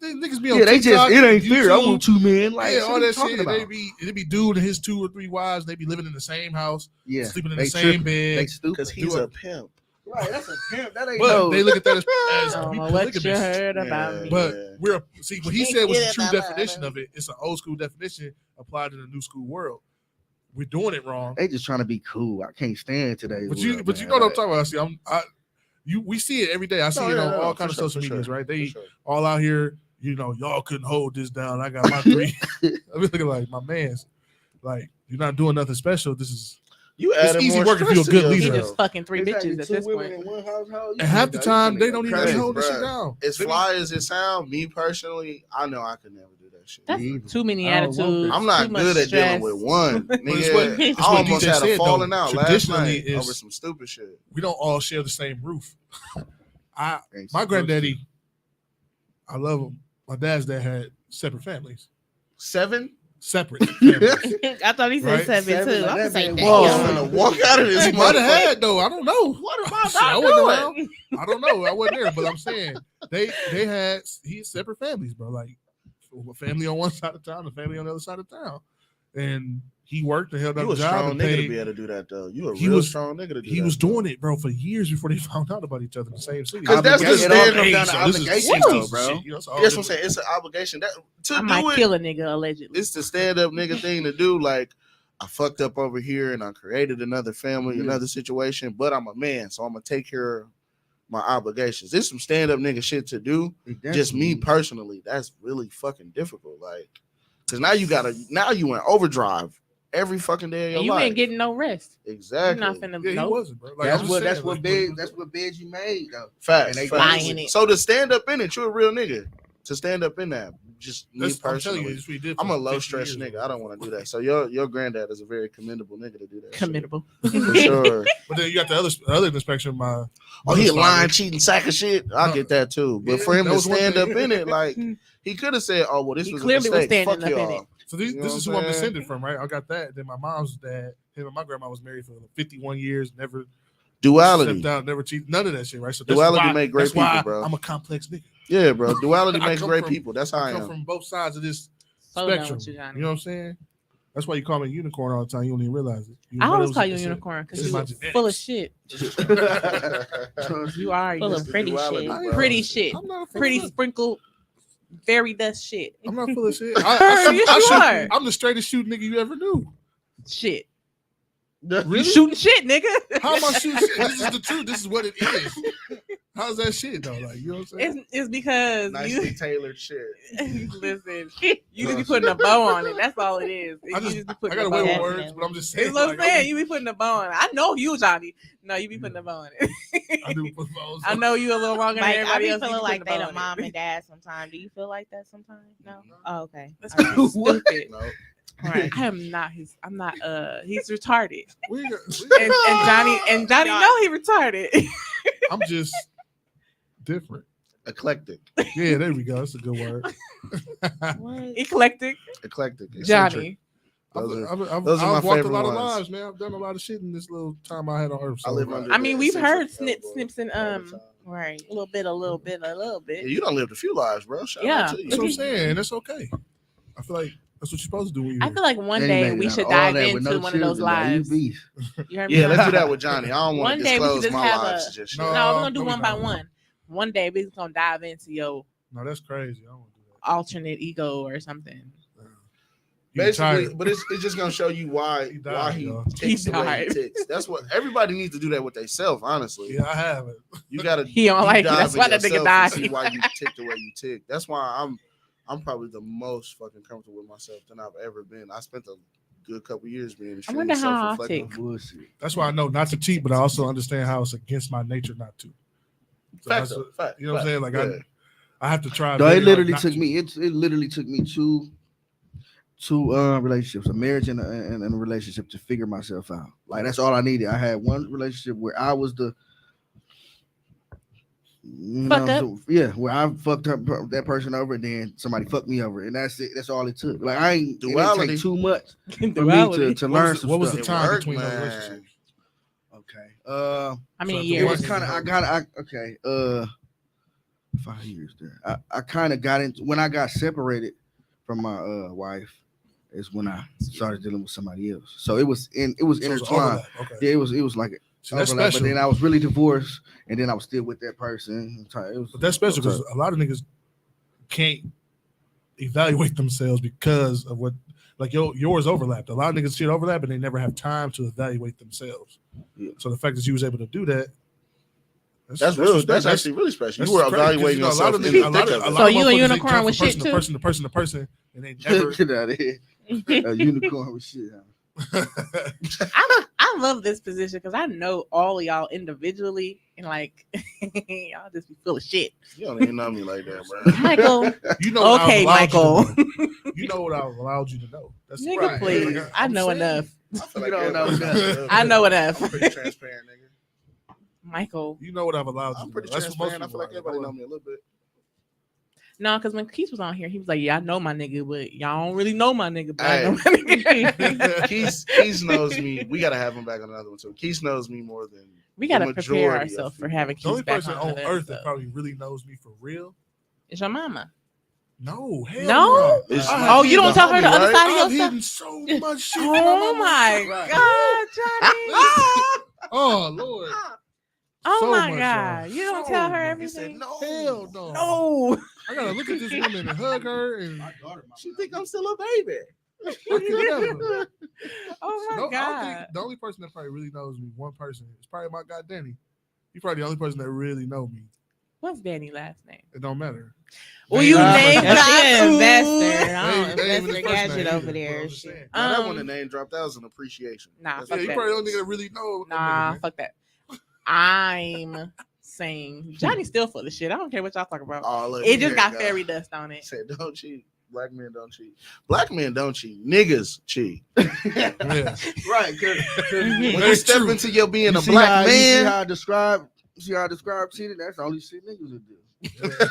Niggas be on Yeah, they TikTok, just it ain't fair. I YouTube, want 2 men. Like yeah, so all what you that talking shit. about? They be dude and his 2 or 3 wives. They be living in the same house, Yeah, sleeping in they the same tripping. bed. They stupid. Because he's a pimp. Right, that's a pimp. That ain't But no. they look at that as I don't know what you polygamous. heard about Yeah. me. But what he said was the true Yeah, definition of it. It's an old school definition applied in the new school world. We're doing it wrong. They just trying to be cool. I can't stand today. But you know what I'm talking about. See, we see it every day. I see it on all kinds of social medias, right? They all out here. Y'all couldn't hold this down. I got my 3. I be looking like my man's. Like you're not doing nothing special. This is. It's easy work if you're a good He leader. just fucking 3 bitches at this point. In one household, And half the time they don't even crazy, hold this bruh. shit down. As fly as it sounds, me personally, I know I could never do that shit. That's Me either. too many I don't want attitudes. that. I'm not too much good at dealing stress. with one. But Nigga, it's I what almost DJ had a said, falling though. out last Traditionally, night it's- over some stupid shit. We don't all share the same roof. My Ain't granddaddy, I love him. My dad's dad had separate families. 7? Separate families. I thought he said Right? 7 7, too. like I'm that saying, man damn. Whoa, Yeah. I'm gonna walk out of this He might have motherfucker. had though. I don't know. What am I Shit, I not wasn't doing? around. I don't know. I wasn't there, but I'm saying he had separate families, bro. Like a family on one side of town, a family on the other side of town, and he worked and held You up a a job strong and nigga to paid. be able to do that though. You a He real was- strong nigga to do that. He was doing it, bro, for years before they found out about each other in the same city. 'Cause that's the It all standard. comes down to So this is obligation, 60s though, and bro. shit, it's all That's what I'm different. saying. It's an obligation to I do might it. kill a nigga allegedly. It's the stand up nigga thing to do. Like, I fucked up over here and I created another family, Yeah. another situation, but I'm a man, so I'm gonna take care of my obligations. It's some stand up nigga shit to do. Just me personally, that's really fucking difficult. Like, cause now you in overdrive every fucking day of your And you life. ain't getting no rest. exactly. You're not finna Yeah, he know. wasn't, bro. Like, That's I'm what just saying, like, that's what beds you made though. Facts. And they facts. buying it. So to stand up in it, you're a real nigga. To stand up in that, just me I'm telling personally. you, it's what he did I'm for a low 50 stress years, nigga. bro. I don't want to do that. So your granddad is a very commendable nigga to do that. shit. Commendable. For sure. But then you got the other end of the spectrum. My Oh, he a mother's lying, father. cheating sack of shit. I No. get that too. But Yeah, for him that to was one stand up thing. in it, like he could have said, "Oh, well, this He was clearly a was mistake. standing Fuck up in y'all." it. So You know this what is I'm who I'm saying? descended from, right? I got that. Then my mom's dad, him and my grandma was married for 51 years, never Duality. stepped out, never cheated, none of that shit, right? So Duality make great that's why people, bro. I'm a complex nigga. Yeah, bro. Duality I makes come great from- people. That's how I I come am. from both sides of this So down spectrum. with you, Johnny. You know what I'm saying? That's why you call me a unicorn all the time. You don't even realize it. I always call you a unicorn because This is you're my genetics. full of shit. You are Full you. of pretty Duality, shit. bro. Pretty shit. I'm not full Pretty of shit. sprinkled fairy dust shit. I'm not full of shit. Yes, you are. I'm the straightest shooting nigga you ever knew. Shit. Really? You shooting shit, nigga. How am I shooting shit? This is the truth. This is what it is. How's that shit though? Like, you know what I'm saying? It's because Nicely tailored shit. listen, you just be putting a bow on it. That's all it is. I You just be got putting away a bow with on it. words, but I'm just saying. It's what I'm like, saying. You be putting a bow on it. I know you, Johnny. No, you be putting a bow on it. I do put bows I on. know you a little wrong than Like, I everybody be else. You feeling like putting a they bow the on mom it. and dad sometimes. Do you feel like that sometimes? No. Oh, okay. That's All right. fucking stupid. No. All right. I am not his. I'm not. He's retarded. We got- And Johnny Y'all- know he retarded. I'm just different. Eclectic. Yeah, there we go. That's a good word. What? Eclectic. Eclectic. Eccentric. Johnny. Those are- I've those are my walked a favorite lot of ones. lives, man. I've done a lot of shit in this little time I had on Earth. I live under I mean, the we've heard eccentric snips and all the time. Right. a little bit. Yeah, you done lived a few lives, bro. Shout Yeah. out to you. That's what I'm saying. That's okay. I feel like that's what you're supposed to do when you're I feel like one They day made we it should out of all dive that with into no one of those children, like, you lives. beast. You heard me? Yeah, let's do that with Johnny. I don't want One to day we could disclose just my have lives a- just yet. No. No, we're gonna do we one by don't. one. One day we're just gonna dive into your No, that's crazy. I don't want to do that. alternate ego or something. You Basically, tired. but it's just gonna show you why He died, why he y'all. ticks He the way he died. ticks. That's what everybody needs to do that with themselves. Honestly, Yeah, I have it. you gotta. He don't deep like it. dive That's in why that nigga yourself died. and See why you tick the way you tick. That's why I'm probably the most fucking comfortable with myself than I've ever been. I spent a good couple years being extremely wonder how I'll self-reflective. tick. Bullshit. That's why I know not to cheat, but I also understand how it's against my nature not to. So Fact, that's though, what- fact, you know what I'm fact. saying? Like Yeah. I have to try. No, very it hard literally not took to. me. It literally took me two relationships, a marriage and a relationship to figure myself out. Like that's all I needed. I had one relationship where I was the Fuck up. where I fucked up that person over, and then somebody fucked me over, and that's it. That's all it took. Like I ain't it didn't Duality. take too much for me Duality. to What learn was, some what was the stuff. It time worked, between those man. relationships? Okay. I mean, So It years. was kind of. I got. Okay. 5 years there. I kind of got into when I got separated from my wife. Is when I started dealing with somebody else. So it was intertwined. Okay. Yeah, it was like So that's overlap, special. but then I was really divorced, and then I was still with that person. But that's special because a lot of niggas can't evaluate themselves because of what, like yours overlapped. A lot of niggas shit overlap, and they never have time to evaluate themselves. Yeah. So the fact that you was able to do that, that's real. That's actually really special. You were evaluating yourself. So you a unicorn with shit too? To person, and they never get out of here. A unicorn with shit. I love this position because I know all of y'all individually, and like y'all just be full of shit. You don't even know me like that, bro. Michael, you know what okay, Michael. You know what I've allowed you to know. That's nigga, right. please. Like, I know saying. enough. You don't know enough. I know enough. I'm pretty transparent, nigga. Michael, You know what I've allowed you. I'm pretty to know. That's what most transparent. I feel like people everybody are. know me a little bit. no, because when Keith was on here, he was like, "Yeah, I know my nigga, but y'all don't really know my nigga." But I Hey. know my nigga. Keith knows me. We gotta have him back on another one too. Keith knows me more than We gotta the prepare majority ourselves of for people. having The only Keith back person on on another earth that episode. probably really knows me for real. It's your mama. No, hell No? It's I my- have Oh, you don't tell her the homie, other right? side of I've your stuff. hidden so much shit. from Oh mama. my Right. God, Johnny! Oh Lord. Oh So my much, God! y'all. You don't So tell her much. everything. He said, no. Hell no. No. I gotta look at this woman and hug her and She think I'm still a baby. I can never. Oh my No, I don't God! think the only person that probably really knows me, one person, is probably my guy Danny. He's probably the only person that really know me. What's Danny's last name? It don't matter. Well, you She name an drop. investor. I They- don't they invest ain't in his first gadget name over either, there. but I'm just Shit. saying. Nah, that wasn't a name drop. That was an appreciation. Nah, That's fuck Yeah, you that. probably the only nigga that really know. Nah, man. fuck that. I'm saying Johnny's still full of shit. I don't care what y'all talk about. Oh, look, It just here got we go. fairy dust on it. Said don't cheat. Black men don't cheat. Black men don't cheat. Niggas cheat. Yeah. Right, because When Very you step true. into your being you a see black how, you see man, how I describe cheating. That's the only shit niggas would do.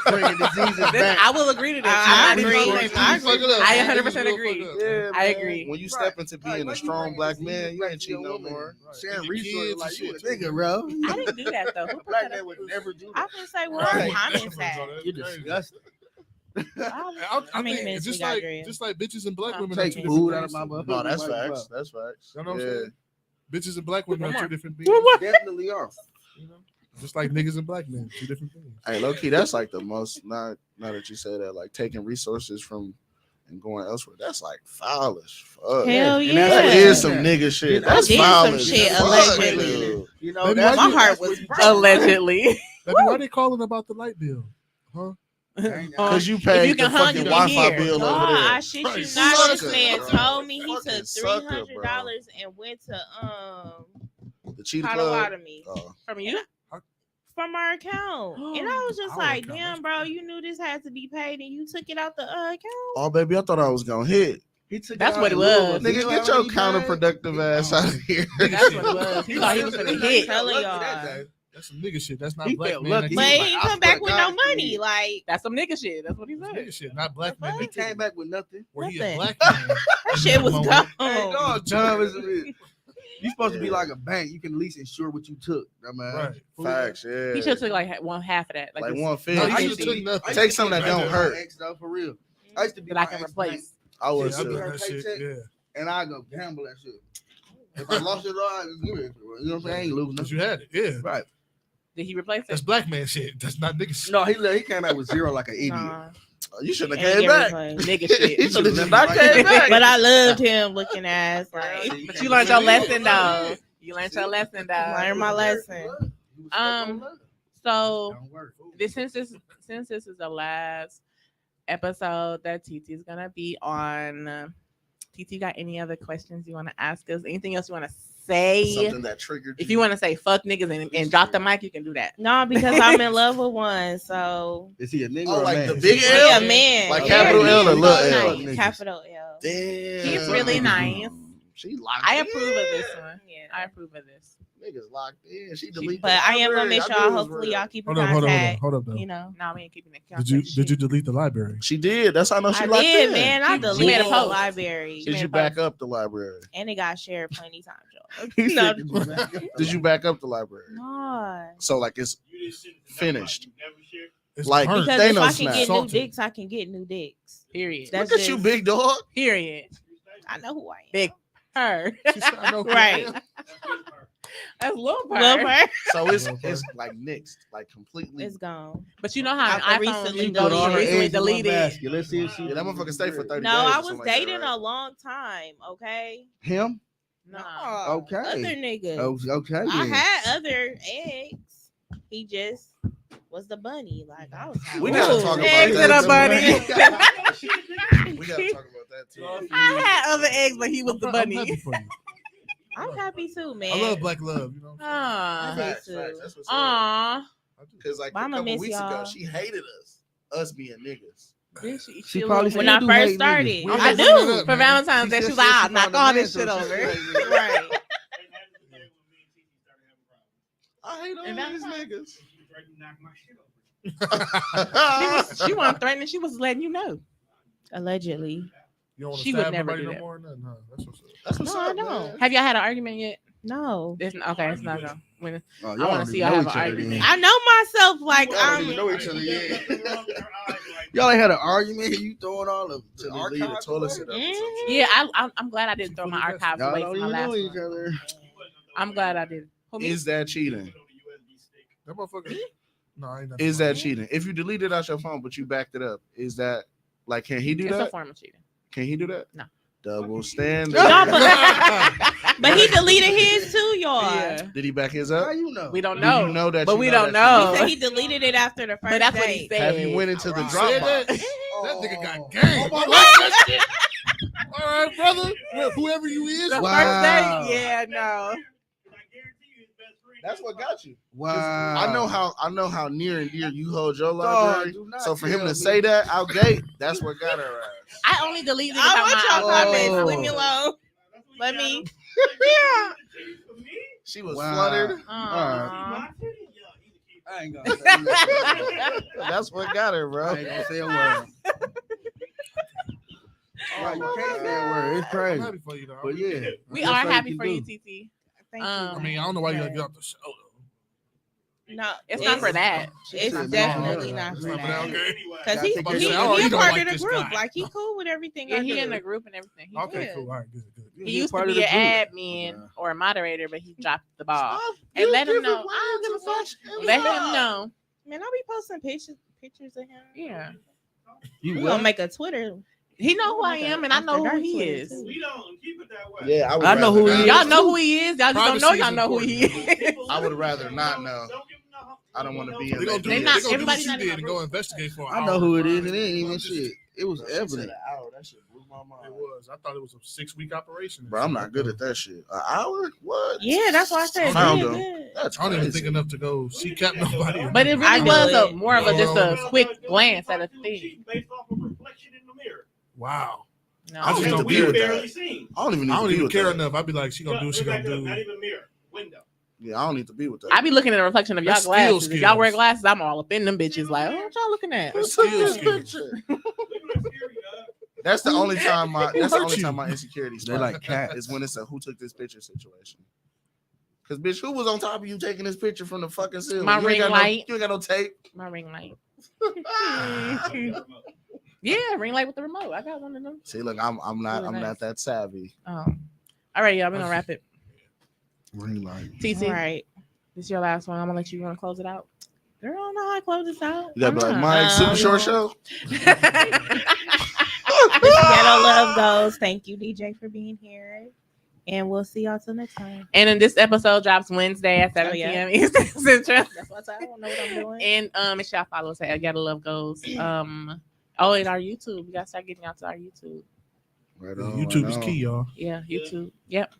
Bringing diseases back. I will agree to that. I I'm not agree. even gonna I say agree. that. I 100% agree. yeah, I man. agree. When you Right. step into being a Like, strong you black bring man, diseases you ain't back to cheating your no woman. more. Right. Sharing And your resources kids like and you a shit, too. nigga, bro. I didn't do that though. Who A put black that man up? would never do I that. was gonna say, what Right. comments that? You're disgusting. I mean, think Miss just Gabrielle. like bitches and black women Take are two food different out of things. my too. mouth. No, that's Like, facts. That's facts. You know what I'm Yeah. saying? Bitches and black women One are two more. different beings. Definitely are. You know? Just like niggas and black men, two different things. Hey, low key, that's like the most. Now that you say that, like taking resources from and going elsewhere, that's like foul as fuck. Hell And yeah. that's That what is some nigga shit. I That's did foul some as shit fuck, allegedly. dude. You know, Baby, that's why what- my heart that's was what- Allegedly. Baby, why they calling about the light bill? Huh? Cause you If paid you the can hunt, fucking you can Wi-Fi hear. bill No, over there. I shit you Right. not. This Sucker, man bro. told me he Fucking took sucker, $300 and went to The cheetah club. Potawatomi From you? from our account, and I was just Our like, account, "Damn, that's bro, you knew this had to be paid, and you took it out the account." Oh, baby, I thought I was gonna hit. He took That's out what it a little was. bit. Nigga, get your counterproductive ass out of here. That's what it was. He thought he was gonna hit. Telling y'all. That's some nigga shit. That's not He black felt man. lucky. But He's he like, ain't I come swear back to with God, no it's gonna money. hit. Like That's some nigga shit. That's what he Nigga said. shit, not black man. He came back with nothing. Where he a Nothing. black man. that shit was Moment. gone. Hey, dog, John was you supposed to be Yeah. like a bank. You can at least insure what you took. Man. Right. Facts, yeah. He should have took like one half of that. like this- 150. No, I you used should've to took be- nothing. I used Take to something be that don't my hurt. ex, though, for real. I used to be that I my can ex replace. I would Shit, I too. do her that shit. paycheck. Yeah. and I go gamble that shit. If I lost it all, I just give it. You know what I'm saying? I ain't losing But nothing. you had it. Yeah. Right. Did he replace That's it? black man shit. That's not nigga shit. No, he came back with zero like an idiot. Nah, You shouldn't And have came get back. replaced. nigga He shit. should have just Right. not came back. But I loved him looking ass. Like, But you learned your lesson though. You learned your lesson though. Learned my lesson. So Don't work. since this is the last episode that TT's gonna be on, TT got any other questions you want to ask us? Anything else you want to say? Something that triggered If you want to say fuck niggas and drop the mic, you can do that. no, because I'm in love with one. So Is he a nigga Oh, or a like man? the big yeah, L? man. Like Yeah, capital he's L or so little L? nice. Capital L. Damn. He's really nice. She locked I in. approve of this one. Yeah. I approve of this. Niggas locked in. She deleted. But I am gonna make sure. y'all. Hopefully, y'all keep in Hold up, contact. hold up, though. You know, No, we ain't keeping it. Did you delete the library? She did. That's how I know she I locked did, in. man. I You made a deleted the post. library. Did you back up the library? And it got shared plenty times, y'all. He No, said, "Did you back up?" Did you back up the library? no. So like it's finished. It's Like, burnt. Because they if know I can snap. get new Salty. dicks, I can get new dicks. Period. That's Look at you, just- big dog. Period. I know who I am. Big her. She said, I know who I Right. am. That's little part. Lil Purr. So it's Little it's like nixed, like completely. It's gone. But you know how After iPhone recently you Put all her recently eggs in one deleted. basket. Let's see if she. Yeah, that motherfucker stay for 30 No, days. I or was something like that, dating right? a long time. Okay. Him. No. Okay. Other niggas. Oh, okay. I then. had other eggs. He just was the bunny. Like I was. We like, gotta "Ooh." talk about Eggs that. in a too. bunny. We gotta talk about that too. I had other eggs, but he was the I'm bunny. happy for you. I'm happy too, man. I love black love. You know. Aw. Facts, too. facts. That's what's up. Aw. Because like But a I'ma couple miss weeks y'all. ago, she hated us being niggas. Did she? She a probably little- When still I do first hate niggas. started. We I ain't do. bringing it up, For man. Valentine's Day, she was like, "I'll knock all this shit over." Right. I hate all And these that's- niggas. She wasn't threatening. She was letting you know. Allegedly. You don't want She to would stab never nobody do no that. more. Nothing, huh? That's what's up. That's what's No, I up, don't. man. Have y'all had an argument yet? No. Okay, it's not gonna. When Oh, I y'all wanna don't see even y'all know have each an other argument. then. I know myself like Y'all don't even I'm. know each other yet. Y'all ain't had an argument. You throwing all the To leave the archives toilet away? sit up. or Mhm. something. yeah, I'm glad I didn't throw my archives Y'all away don't from my even last know each one. other. I'm glad I did. Who, me? Is that cheating? That motherfucker. No, I ain't nothing. Is that cheating? If you deleted out your phone but you backed it up, is that like can he do It's a that? form of cheating. Can he do that? No. Double standard. Y'all But he deleted his too, y'all. Yeah, Did he back his How up? you know? we don't Do know. you know that? But you we know don't that you know. He said he deleted it after the first But that's what he date. said. Have you went into the You said that? Dropbox? That nigga got Oh. game. Oh, I my like that shit. All right, brother. Whoever you is. The Wow. first date? Yeah, no. That's what got you. 'Cause Wow. I know how near and dear you hold your Dog, library. do not So for him tell to me. say that out gate, that's what got her ass. I only deleted it I about want my your iPhone. comments. Oh. Leave me alone. Let me. She was Wow. fluttered. Aw. I ain't gonna say nothing. That's what got her, I bro. ain't gonna say a word. Right, you can't say a word. It's I'm crazy. happy for you, though. But yeah, We that's are all happy can for you, do. TT. Thank I you. mean, I don't know why you gotta get off the show. Though. No, It's not for that. It's Shit, definitely no, not It's for not for that. that, okay? Because Gotta he, take he, your he, shit. Oh, you a don't part like of the this group. guy. Like he cool with everything Yeah, I he do. in the group and everything. He Okay, good. cool. All right, good, good. He used to part of be the an group. admin or a moderator, but he dropped the ball. Stop. And You let him giving know. way I don't too give a much fuck. Let info. him know. Man, I'll be posting pictures of him. Yeah. You We will. gonna make a Twitter. He know who I am, and I know who he Twitter, is. too. We don't keep it that way. Yeah, I know who he is. Y'all know who he is. Y'all just don't know Privacy y'all is know who he important. is. I would rather not know. I don't want to be in They gonna do, They they not- gonna do everybody what you not in did my and group. go investigate for an I know hour. who it is, and it ain't even shit. It was Bro, she said evident. an hour. That shit blew my mind. It was. I thought it was a 6-week operation. Bro, I'm not good at that shit. An hour? What? Yeah, that's why I said Found yeah, him. good. That's I don't even crazy. think enough to go seek out nobody. But it I really do was it. more of a just a Well, quick glance at a thing. Based off of reflection in the mirror. Wow. No. I just We don't We be with barely that. seen. I don't even need I to don't be even with care that. enough. I'd be like, she gonna do what she gonna do. Not even mirror. Window. Yeah, I don't need to be with that. I be looking at the reflection of y'all That's glasses. skill If y'all wear skills. glasses, I'm all up in them bitches. Like, oh, what y'all looking at? Who That's took skill this skills. picture? Look at that scary dog. That's the only time my Who that's the hurt only you? time my insecurities They're spike like cats. is when it's a who took this picture situation. Cause bitch, who was on top of you taking this picture from the fucking ceiling? My You ain't ring got light. No, you ain't got no tape. My ring light. Yeah, ring light with the remote. I got one of them. See, look, I'm not Really I'm nice. not that savvy. Oh. All right, y'all. We're gonna wrap it. Ring light. TC, All right. this is your last one. I'm gonna let you want to close it out. Girl, I don't know how I close this out. You gotta be Why like not? Mike, Super Short no. Show. This Ghetto Love goes. Thank you, DJ, for being here. And we'll see y'all till next time. And then this episode drops Wednesday at 7 Oh, yeah. p.m. Eastern Central. That's what I don't know what I'm doing. And make sure y'all follow us at Ghetto Love Goes. Oh, and our YouTube. We gotta start getting out to our YouTube. Right Yeah, on, YouTube right is on. key, y'all. Yeah, YouTube. Yep.